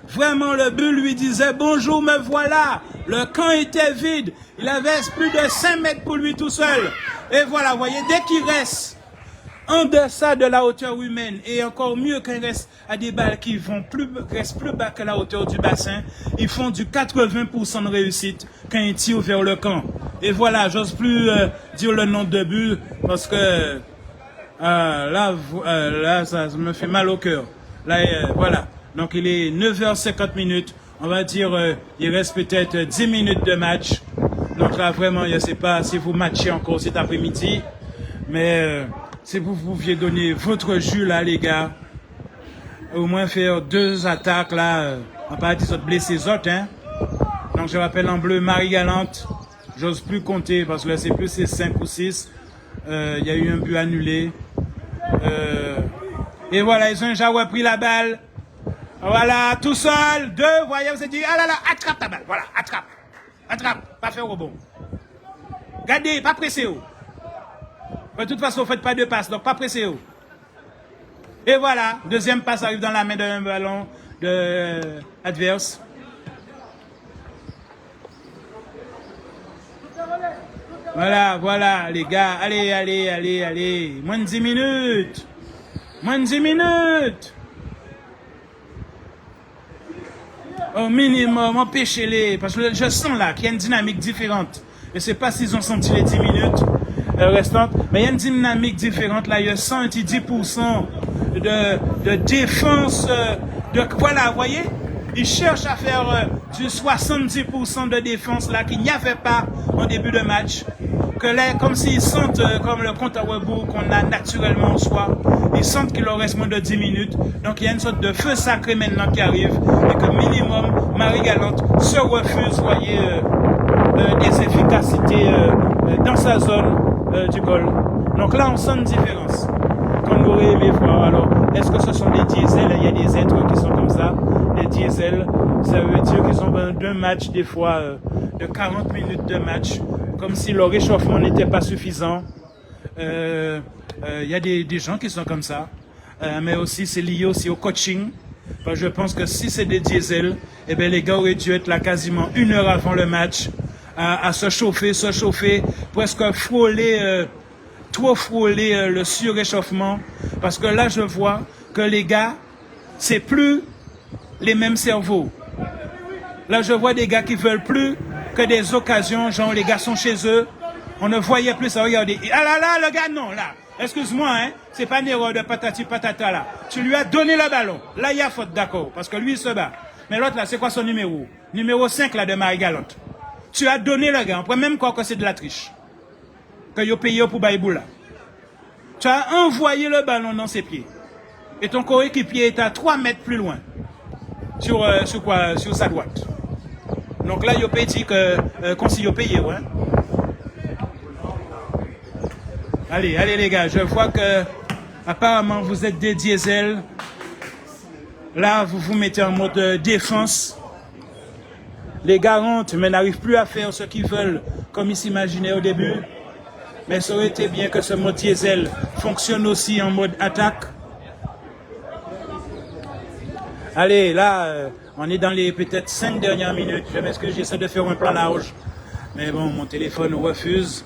Vraiment, le but lui disait bonjour, me voilà. Le camp était vide. Il avait plus de 5 mètres pour lui tout seul. Et voilà, vous voyez, dès qu'il reste en deçà de la hauteur humaine, et encore mieux qu'il reste à des balles qui restent plus bas que la hauteur du bassin, ils font du 80% de réussite quand ils tirent vers le camp. Et voilà, j'ose plus dire le nom de but parce que là, ça me fait mal au cœur. Là, voilà. Donc il est 9h50 minutes. On va dire, il reste peut-être 10 minutes de match. Donc là, vraiment, je ne sais pas si vous matchez encore cet après-midi, mais si vous pouviez donner votre jus là, les gars, au moins faire 2 attaques là, on va pas dire blesser les autres, hein. Donc je rappelle en bleu Marie-Galante, j'ose plus compter parce que là c'est plus 5 ou 6. Il y a eu un but annulé. Et voilà, ils ont déjà repris la balle. Voilà, tout seul, 2, voyez, vous avez dit, ah là là, attrape ta balle, voilà, attrape, pas faire rebond. Gardez, pas pressé. De toute façon, vous ne faites pas de passe, donc pas pressé. Et voilà, deuxième passe arrive dans la main d'un ballon adverse. Voilà, les gars, allez, moins de 10 minutes. Moins de 10 minutes. Au minimum, empêchez-les. Parce que je sens là qu'il y a une dynamique différente. Je ne sais pas s'ils ont senti les 10 minutes restantes. Mais il y a une dynamique différente là. Je sens un petit 10% de défense. Voilà, vous voyez? Ils cherchent à faire du 70% de défense là qu'il n'y avait pas en début de match. Que là, comme s'ils sentent, comme le compte à rebours qu'on a naturellement en soi, ils sentent qu'il leur reste moins de 10 minutes. Donc il y a une sorte de feu sacré maintenant qui arrive. Et que minimum, Marie-Galante se refuse, vous voyez, des efficacités dans sa zone du goal. Donc là, on sent une différence. Qu'on aurait aimé voir. Alors, est-ce que ce sont des diesels? Il y a des êtres qui sont comme ça. Des diesels, ça veut dire qu'ils ont deux matchs, des fois, de 40 minutes de match, comme si leur réchauffement n'était pas suffisant. Il y a des gens qui sont comme ça. Mais aussi, c'est lié aussi au coaching. Parce que je pense que si c'est des diesels, eh bien, les gars auraient dû être là quasiment 1 heure avant le match, à se chauffer, presque frôler... trop frôler le surréchauffement, parce que là je vois que les gars, c'est plus les mêmes cerveaux. Là je vois des gars qui veulent plus que des occasions, genre les gars sont chez eux, on ne voyait plus ça, regardez, ah là, le gars non, là, excuse-moi, hein, c'est pas une erreur de patati patata là, tu lui as donné le ballon, là il y a faute, d'accord, parce que lui il se bat, mais l'autre là, c'est quoi son numéro? Numéro 5 là de Marie-Galante. Tu as donné le gars, on peut même croire que c'est de la triche. Que vous payez pour Baïboula. Tu as envoyé le ballon dans ses pieds. Et ton coéquipier est à 3 mètres plus loin. Sur sa droite. Donc là, vous payez que comme si vous payez, ouais. Allez les gars, je vois que apparemment vous êtes des diesels. Là, vous vous mettez en mode défense. Les gars rentrent, mais n'arrivent plus à faire ce qu'ils veulent, comme ils s'imaginaient au début. Mais ça aurait été bien que ce mode diesel fonctionne aussi en mode attaque. Allez, là, on est dans les peut-être 5 dernières minutes. Je m'excuse, j'essaie de faire un plan large. Mais bon, mon téléphone refuse.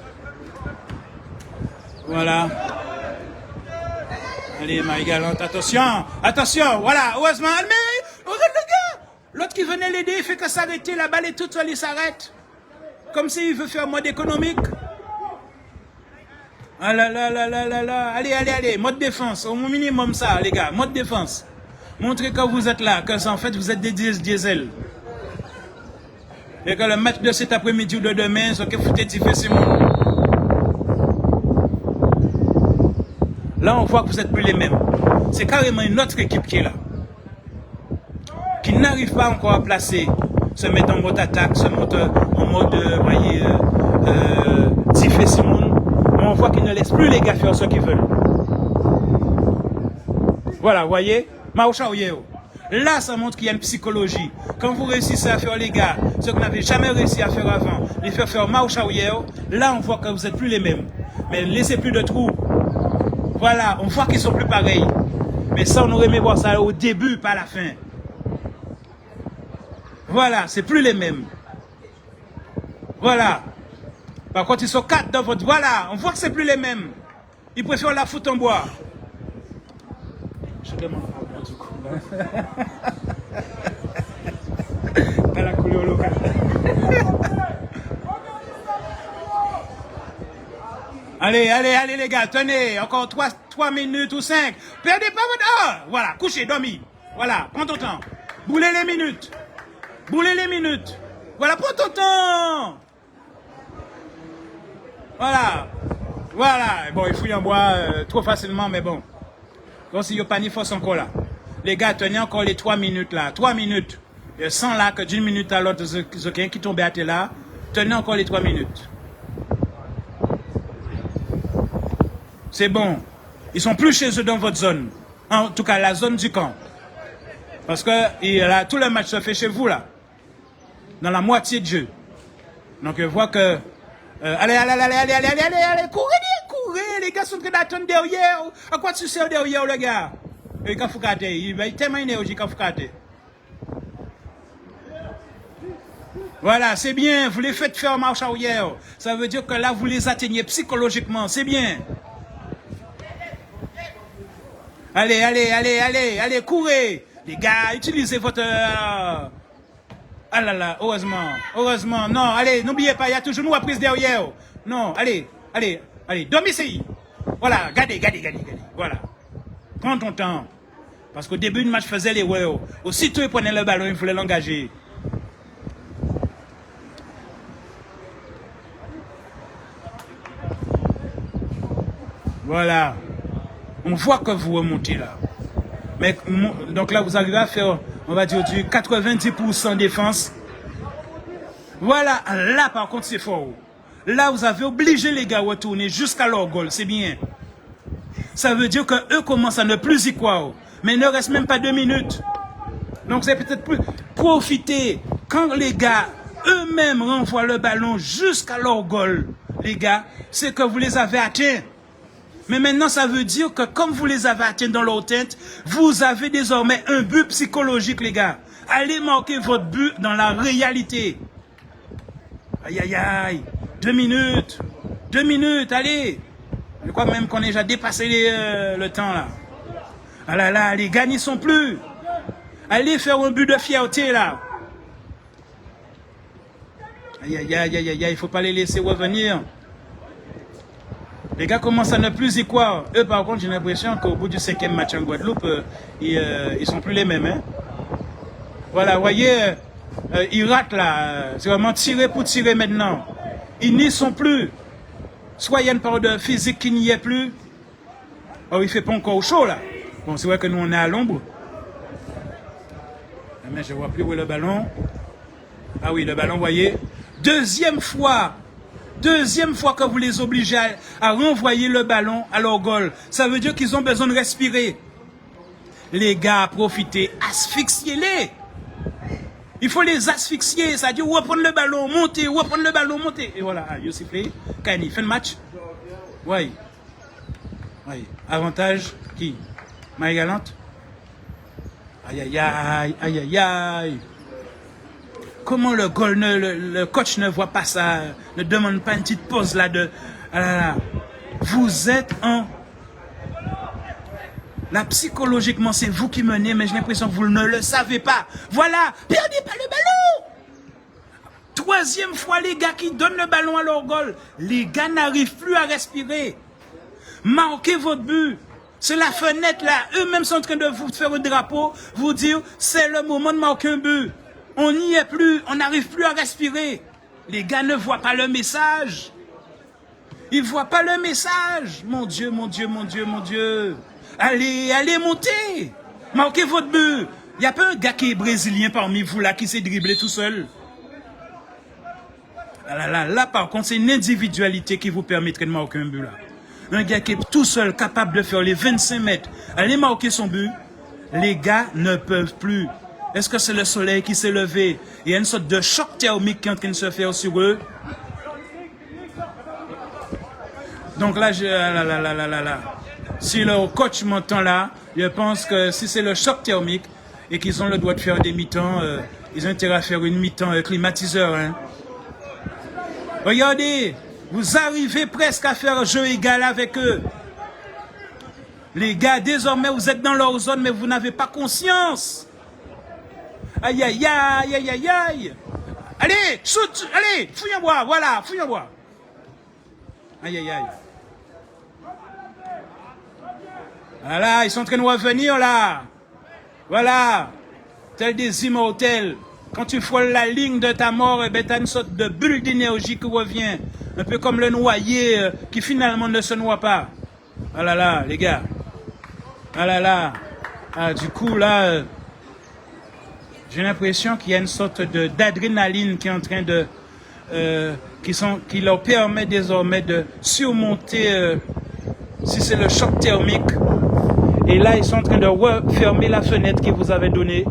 Voilà. Allez, Marie-Galante, attention, voilà, heureusement. Mais, regarde le gars. L'autre qui venait l'aider, il fait que s'arrêter, la balle est toute seule, il s'arrête. Comme s'il veut faire mode économique. Ah là, allez, mode défense, au minimum ça, les gars, mode défense. Montrez que vous êtes là, que en fait vous êtes des diesels. Et que le match de cet après-midi ou de demain, c'est que vous êtes difficilement. Là, on voit que vous êtes plus les mêmes. C'est carrément une autre équipe qui est là. Qui n'arrive pas encore à placer, se mettre en mode attaque, se mettre en mode, voyez, difficilement. On voit qu'ils ne laissent plus les gars faire ce qu'ils veulent. Voilà, vous voyez? Là, ça montre qu'il y a une psychologie. Quand vous réussissez à faire les gars, ce que vous n'avez jamais réussi à faire avant, les faire Maouchaouyeo, là, on voit que vous n'êtes plus les mêmes. Mais laissez plus de trous. Voilà, on voit qu'ils sont plus pareils. Mais ça, on aurait aimé voir ça au début, pas à la fin. Voilà, c'est plus les mêmes. Voilà. Par contre, ils sont 4 dans votre... Voilà, on voit que c'est plus les mêmes. Ils préfèrent la foutre en bois. Je demande pas du coup. Pas la couleur locale. Allez les gars, tenez, encore 3 minutes ou 5. Perdez pas votre... Ah, voilà, couchez, dormez. Voilà, prends ton temps. Boulez les minutes. Voilà, prends ton temps. Voilà. Bon, il fouille en bois trop facilement, mais bon. Comme si il n'y a pas ni force encore là. Les gars, tenez encore les 3 minutes là. 3 minutes. Je sens là que d'une minute à l'autre, quelqu'un qui tombe à terre là. Tenez encore les 3 minutes. C'est bon. Ils sont plus chez eux dans votre zone. En tout cas, la zone du camp. Parce que tout le match se fait chez vous là. Dans la moitié de jeu. Donc je vois que... allez, courez, les gars sont en train d'attendre derrière. À quoi tu sers derrière, le gars? Il va tellement énergie quand vous catez. Voilà, c'est bien, vous les faites faire marche arrière. Ça veut dire que là, vous les atteignez psychologiquement, c'est bien. Allez, courez. Les gars, utilisez votre... Ah là là, heureusement. Non, allez, n'oubliez pas, il y a toujours nous à prise derrière. Non, allez, domicile. Voilà, gardez. Voilà. Prends ton temps. Parce qu'au début du match, faisait les ouais. Aussitôt, il prenait le ballon, il fallait l'engager. Voilà. On voit que vous remontez là. Mais, donc là, vous arrivez à faire, on va dire, du 90% défense. Voilà. Là, par contre, c'est fort. Là, vous avez obligé les gars à retourner jusqu'à leur goal. C'est bien. Ça veut dire qu'eux commencent à ne plus y croire. Mais il ne reste même pas 2 minutes. Donc, c'est peut-être plus profiter. Quand les gars eux-mêmes renvoient le ballon jusqu'à leur goal, les gars, c'est que vous les avez atteints. Mais maintenant, ça veut dire que comme vous les avez atteints dans leur tête, vous avez désormais un but psychologique, les gars. Allez marquer votre but dans la réalité. Aïe. 2 minutes. 2 minutes, allez. Je crois même qu'on a déjà dépassé le temps, là. Ah là là, les gars n'y sont plus. Allez faire un but de fierté, là. Aïe, il faut pas les laisser revenir. Les gars commencent à ne plus y croire. Eux, par contre, j'ai l'impression qu'au bout du 5e match en Guadeloupe, ils sont plus les mêmes. Hein. Voilà, vous voyez, ils ratent là. C'est vraiment tirer pour tirer maintenant. Ils n'y sont plus. Soit il y a une part de physique qui n'y est plus. Oh, il fait pas encore chaud là. Bon, c'est vrai que nous, on est à l'ombre. Mais je ne vois plus où est le ballon. Ah oui, le ballon, vous voyez. Deuxième fois que vous les obligez à renvoyer le ballon à leur goal. Ça veut dire qu'ils ont besoin de respirer. Les gars, profitez, asphyxiez-les. Il faut les asphyxier, ça veut dire reprendre le ballon, monter. Et voilà, Youssef Play, Kani, fin de match. Oui. Avantage, qui? Marie-Galante. Aïe. Comment le coach ne voit pas ça, ne demande pas une petite pause là de... Ah là là. Vous êtes en... Là, psychologiquement, c'est vous qui menez, mais j'ai l'impression que vous ne le savez pas. Voilà, perdez pas le ballon. 3e fois, les gars qui donnent le ballon à leur goal. Les gars n'arrivent plus à respirer. Marquez votre but. C'est la fenêtre là. Eux-mêmes sont en train de vous faire un drapeau, vous dire, c'est le moment de marquer un but. On n'y est plus, on n'arrive plus à respirer. Les gars ne voient pas le message. Ils ne voient pas le message. Mon Dieu. Allez, montez. Marquez votre but. Il n'y a pas un gars qui est brésilien parmi vous là qui s'est dribblé tout seul. Là, par contre, c'est une individualité qui vous permettrait de marquer un but là. Un gars qui est tout seul capable de faire les 25 mètres, aller marquer son but. Les gars ne peuvent plus. Est-ce que c'est le soleil qui s'est levé? Il y a une sorte de choc thermique qui est en train de se faire sur eux. Donc là, si le coach m'entend là, je pense que si c'est le choc thermique et qu'ils ont le droit de faire des mi-temps, ils ont intérêt à faire une mi-temps climatiseur. Hein. Regardez, vous arrivez presque à faire jeu égal avec eux. Les gars, désormais, vous êtes dans leur zone, mais vous n'avez pas conscience. Aïe. Allez, shoot, allez, fouille en bois, voilà, fouille en bois. Aïe. Voilà, ils sont en train de revenir là. Voilà, tel des immortels. Quand tu frôles la ligne de ta mort, eh ben, tu as une sorte de bulle d'énergie qui revient. Un peu comme le noyé qui finalement ne se noie pas. Ah là là, les gars. Ah là là. Ah, du coup, là... j'ai l'impression qu'il y a une sorte d'adrénaline qui est en train de... qui leur permet désormais de surmonter, si c'est le choc thermique. Et là, ils sont en train de refermer la fenêtre qu'ils vous avaient donnée.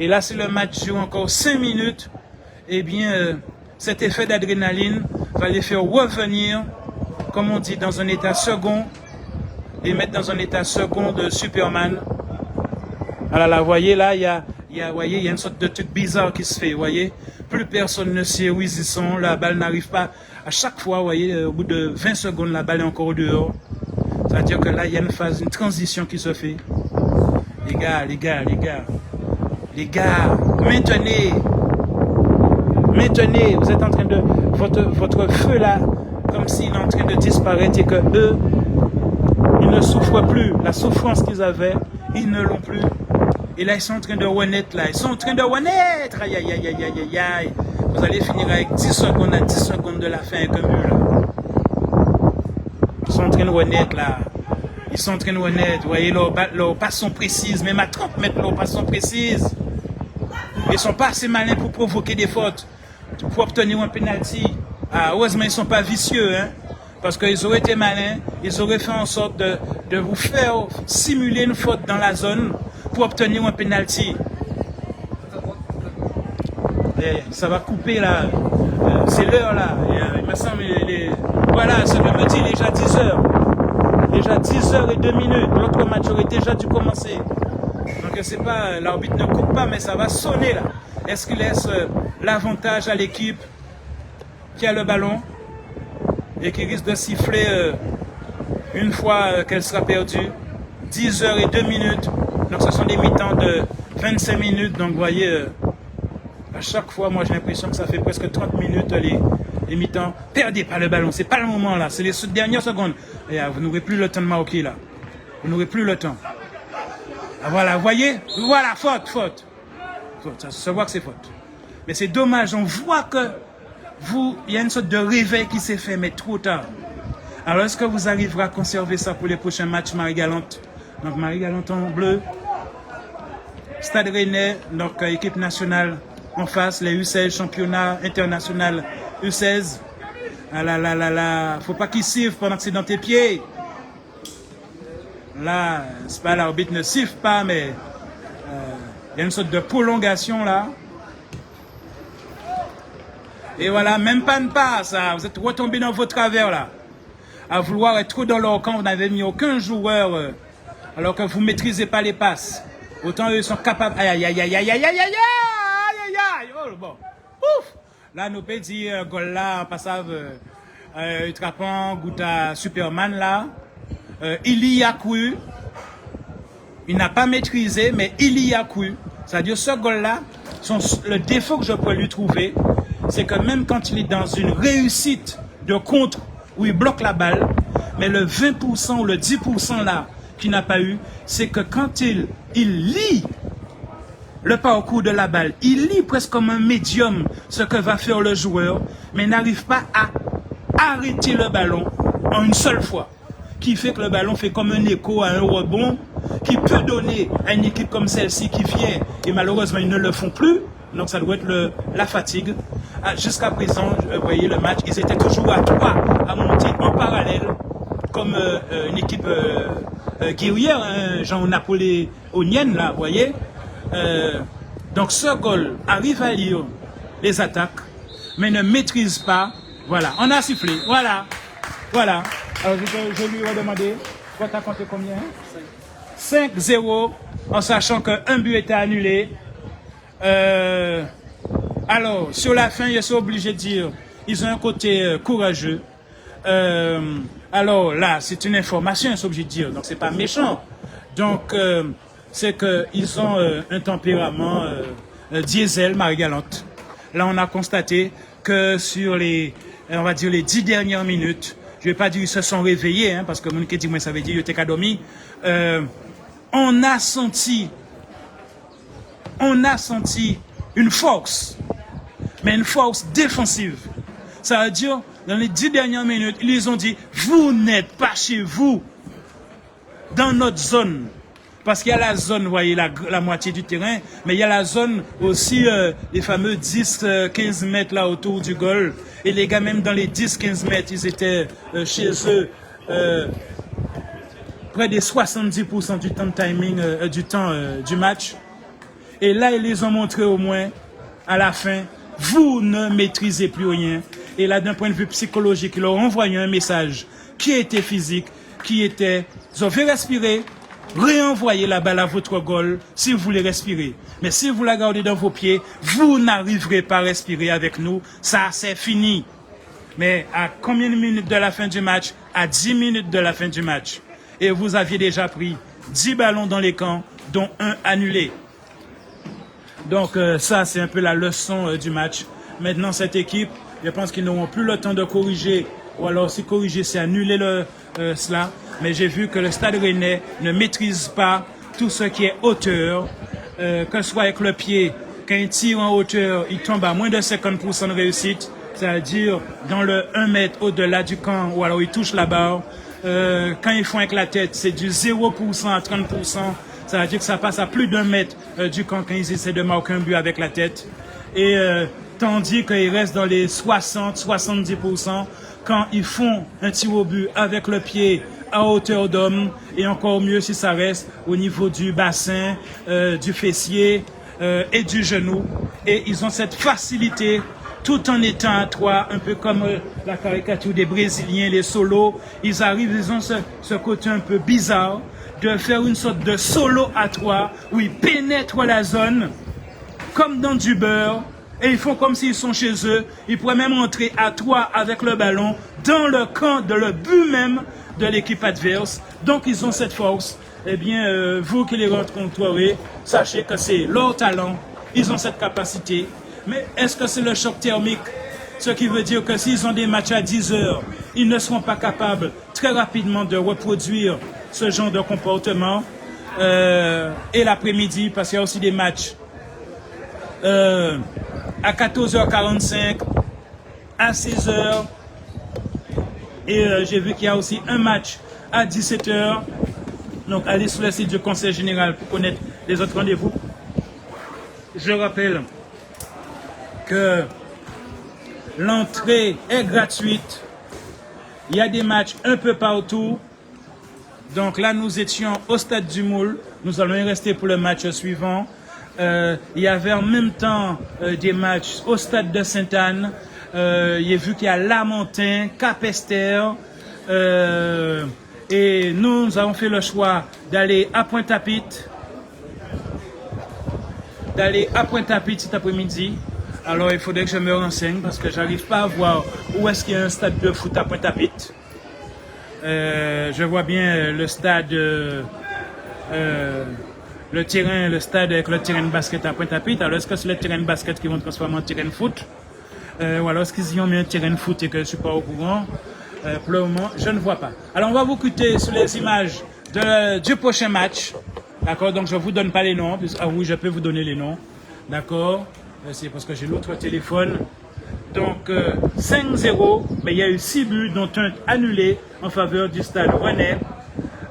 Et là, si le match joue encore 5 minutes, eh bien, cet effet d'adrénaline va les faire revenir, comme on dit, dans un état second, les mettre dans un état second de Superman. Alors là, vous voyez, là, il y a une sorte de truc bizarre qui se fait, vous voyez. Plus personne ne sait où ils y sont, la balle n'arrive pas. À chaque fois, vous voyez, au bout de 20 secondes, la balle est encore dehors. Ça C'est-à-dire que là, il y a une phase, une transition qui se fait. Les gars, maintenez, vous êtes en train de, votre feu là, comme s'il est en train de disparaître et que eux, ils ne souffrent plus. La souffrance qu'ils avaient, ils ne l'ont plus. Et là, ils sont en train de renaître là, aïe, aïe, aïe, aïe, aïe, aïe. Vous allez finir avec 10 secondes à 10 secondes de la fin avec un mur là. Ils sont en train de renaître là. Ils sont en train de renaître. Vous voyez, leurs passes sont précises. Même à 30 mètres, leurs passes sont précises. Ils ne sont pas assez malins pour provoquer des fautes, pour obtenir un penalty. Ah, heureusement, ils ne sont pas vicieux, hein. Parce qu'ils auraient été malins, ils auraient fait en sorte de vous faire simuler une faute dans la zone pour obtenir un penalty. Et ça va couper là. C'est l'heure là. Il me semble, voilà, ça veut me dire déjà 10 heures. Déjà 10 heures et 2 minutes. L'autre match aurait déjà dû commencer. Donc c'est pas, l'arbitre ne coupe pas, mais ça va sonner là. Est-ce qu'il laisse l'avantage à l'équipe qui a le ballon et qui risque de siffler une fois qu'elle sera perdue? 10 heures et 2 minutes. Donc ce sont des mi-temps de 25 minutes. Donc vous voyez, à chaque fois, moi j'ai l'impression que ça fait presque 30 minutes les mi-temps. Perdez pas le ballon, c'est pas le moment là, c'est les dernières secondes. Et vous n'aurez plus le temps de marquer là. Vous n'aurez plus le temps. Ah, voilà, vous voyez? Voilà, faute. Ça se voit que c'est faute. Mais c'est dommage, on voit que il y a une sorte de réveil qui s'est fait, mais trop tard. Alors est-ce que vous arriverez à conserver ça pour les prochains matchs Marie-Galante? Donc Marie-Galante en bleu, Stade Rennais, donc équipe nationale en face, les U16, championnat international U16. Ah là, faut pas qu'ils sifflent pendant que c'est dans tes pieds. Là, c'est pas l'arbitre ne siffle pas, mais il y a une sorte de prolongation là. Et voilà, même pas une passe, ça. Vous êtes retombé dans vos travers là. À vouloir être trop dans leur camp, vous n'avez mis aucun joueur, alors que vous maîtrisez pas les passes. Autant eux sont capables. Aïe. Oh, bon. Ouf! Là, nous peut dire, goal là, en passage, Trapan, Gouta, Superman là. Il y a cru. Il n'a pas maîtrisé, mais il y a cru. C'est-à-dire, ce goal là, le défaut que je peux lui trouver, c'est que même quand il est dans une réussite de contre, où il bloque la balle, mais le 20% ou le 10% là, qu'il n'a pas eu, c'est que quand il lit le parcours de la balle, il lit presque comme un médium ce que va faire le joueur, mais n'arrive pas à arrêter le ballon en une seule fois, qui fait que le ballon fait comme un écho à un rebond, qui peut donner à une équipe comme celle-ci qui vient, et malheureusement ils ne le font plus, donc ça doit être la fatigue. Jusqu'à présent, vous voyez le match, ils étaient toujours à 3 à monter en parallèle, comme une équipe guerrière, hein, genre napoléonienne, là, vous voyez. Donc ce goal arrive à lire les attaques, mais ne maîtrise pas. Voilà, on a sifflé, voilà. Alors je lui ai demandé, toi t'as compté combien? 5-0, en sachant qu'un but était annulé. Alors, sur la fin, je suis obligé de dire, ils ont un côté courageux. Alors là, c'est une information, je suis obligé de dire, donc c'est pas méchant. Donc, c'est qu'ils ont un tempérament diesel, Marie-Galante. Là, on a constaté que sur on va dire les 10 dernières minutes, je vais pas dire ils se sont réveillés, hein, parce que mon dit moi ça veut dire ils étaient cadomis. On a senti une force, mais une force défensive. Ça veut dire, dans les 10 dernières minutes, ils ont dit, vous n'êtes pas chez vous, dans notre zone. Parce qu'il y a la zone, vous voyez, la moitié du terrain, mais il y a la zone aussi, les fameux 10-15 mètres là autour du goal. Et les gars, même dans les 10-15 mètres, ils étaient chez eux près des 70% du temps de timing, du match. Et là, ils les ont montré au moins, à la fin, vous ne maîtrisez plus rien. Et là, d'un point de vue psychologique, ils leur ont envoyé un message qui était physique, qui était, vous avez respiré, réenvoyez la balle à votre goal si vous voulez respirer. Mais si vous la gardez dans vos pieds, vous n'arriverez pas à respirer avec nous. Ça, c'est fini. Mais à combien de minutes de la fin du match? À 10 minutes de la fin du match. et vous aviez déjà pris 10 ballons dans les camps, dont un annulé. Donc ça, c'est un peu la leçon du match. Maintenant, cette équipe, je pense qu'ils n'auront plus le temps de corriger, ou alors si corriger, c'est annuler cela. Mais j'ai vu que le Stade Rennais ne maîtrise pas tout ce qui est hauteur, que ce soit avec le pied. Quand il tire en hauteur, il tombe à moins de 50% de réussite, c'est-à-dire dans le 1 mètre au-delà du camp, ou alors il touche la barre. Quand ils font avec la tête, c'est du 0% à 30%. Ça veut dire que ça passe à plus d'1 mètre du camp quand ils essaient de marquer un but avec la tête. Et tandis qu'ils restent dans les 60-70% quand ils font un tir au but avec le pied à hauteur d'homme, et encore mieux si ça reste au niveau du bassin, du fessier et du genou. Et ils ont cette facilité tout en étant à 3, un peu comme la caricature des Brésiliens, les solos. Ils arrivent, ils ont ce côté un peu bizarre de faire une sorte de solo à 3 où ils pénètrent la zone comme dans du beurre et ils font comme s'ils sont chez eux. Ils pourraient même entrer à 3 avec le ballon dans le camp de le but même de l'équipe adverse. Donc ils ont cette force. Eh bien, vous qui les rencontrerez, sachez que c'est leur talent. Ils ont cette capacité. Mais est-ce que c'est le choc thermique? Ce qui veut dire que s'ils ont des matchs à 10 heures, ils ne seront pas capables très rapidement de reproduire ce genre de comportement. Et l'après-midi, parce qu'il y a aussi des matchs à 14h45, à 16h. Et j'ai vu qu'il y a aussi un match à 17h. Donc allez sur le site du Conseil général pour connaître les autres rendez-vous. Je rappelle que l'entrée est gratuite. Il y a des matchs un peu partout. Donc là, nous étions au Stade du Moule. Nous allons y rester pour le match suivant. Il y avait en même temps des matchs au Stade de Sainte-Anne. J'ai vu qu'il y a Lamentin, Capesterre. Et nous avons fait le choix d'aller à Pointe-à-Pitre. Cet après-midi. Alors il faudrait que je me renseigne parce que j'arrive pas à voir où est-ce qu'il y a un stade de foot à Pointe-à-Pitre. Je vois bien le stade, le stade avec le terrain de basket à Pointe-à-Pitre. Alors est-ce que c'est le terrain de basket qui vont transformer en terrain de foot? Ou alors est-ce qu'ils y ont mis un terrain de foot et que je ne suis pas au courant? Pour le moment, je ne vois pas. Alors on va vous écouter sur les images du prochain match. D'accord, donc je ne vous donne pas les noms. Ah oui, je peux vous donner les noms. D'accord, c'est parce que j'ai l'autre téléphone. Donc 5-0, mais il y a eu 6 buts, dont un annulé en faveur du Stade Rennais.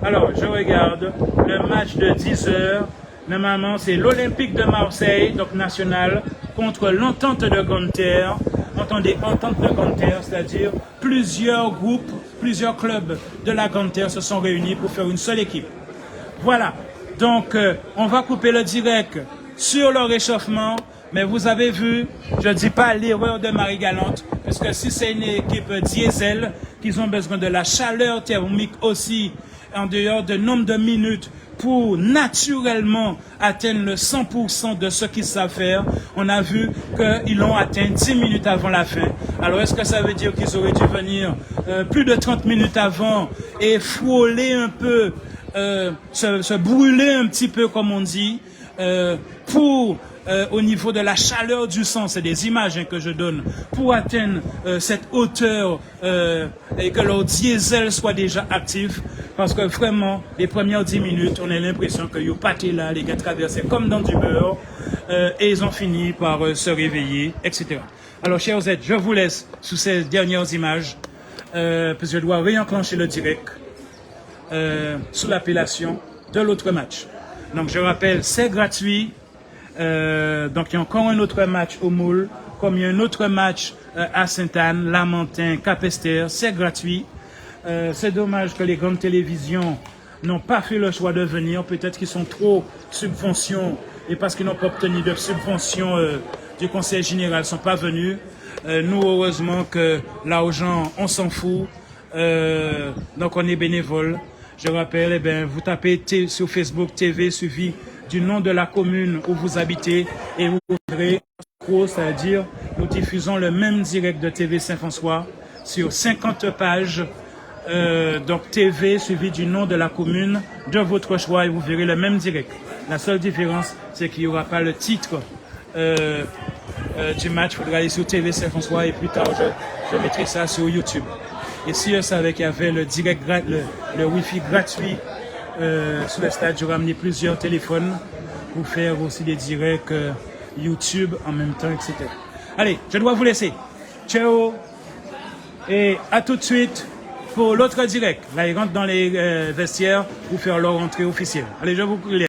Alors je regarde le match de 10h. Normalement, c'est l'Olympique de Marseille, donc national, contre l'Entente de Grande-Terre. Entendez, Entente de Grande-Terre, c'est-à-dire plusieurs groupes, plusieurs clubs de la Grande-Terre se sont réunis pour faire une seule équipe. Voilà. Donc, on va couper le direct sur le réchauffement. Mais vous avez vu, je ne dis pas l'erreur de Marie-Galante, parce que si c'est une équipe diesel, qu'ils ont besoin de la chaleur thermique aussi, en dehors de nombre de minutes, pour naturellement atteindre le 100% de ce qu'ils savent faire, on a vu qu'ils l'ont atteint 10 minutes avant la fin. Alors est-ce que ça veut dire qu'ils auraient dû venir plus de 30 minutes avant et frôler un peu, se brûler un petit peu comme on dit, pour au niveau de la chaleur du sang, c'est des images que je donne, pour atteindre cette hauteur et que leur diesel soit déjà actif, parce que vraiment, les premières 10 minutes, on a l'impression que ils pâtaient là, les gars traversaient comme dans du beurre, et ils ont fini par se réveiller, etc. Alors, chers Z, je vous laisse sous ces dernières images, parce que je dois réenclencher le direct sous l'appellation de l'autre match. Donc, je rappelle, c'est gratuit. Donc, il y a encore un autre match au Moule, comme il y a un autre match à Sainte-Anne, Lamentin, Capesterre, c'est gratuit. C'est dommage que les grandes télévisions n'ont pas fait le choix de venir. Peut-être qu'ils sont trop subventions et parce qu'ils n'ont pas obtenu de subventions du Conseil général, ne sont pas venus. Nous, heureusement que l'argent, on s'en fout. Donc, on est bénévole. Je rappelle, eh bien, vous tapez sur Facebook TV suivi du nom de la commune où vous habitez et vous verrez, c'est-à-dire nous diffusons le même direct de TV Saint-François sur 50 pages Donc TV suivi du nom de la commune de votre choix et vous verrez le même direct. La seule différence, c'est qu'il n'y aura pas le titre du match. Il faudra aller sur TV Saint-François et plus tard, je mettrai ça sur YouTube. Et si je savais qu'il y avait le direct, le Wi-Fi gratuit sur le stade, j'aurais amené plusieurs téléphones pour faire aussi des directs YouTube en même temps, etc. Allez, je dois vous laisser. Ciao et à tout de suite pour l'autre direct. Là, ils rentrent dans les vestiaires pour faire leur entrée officielle. Allez, je vous laisse.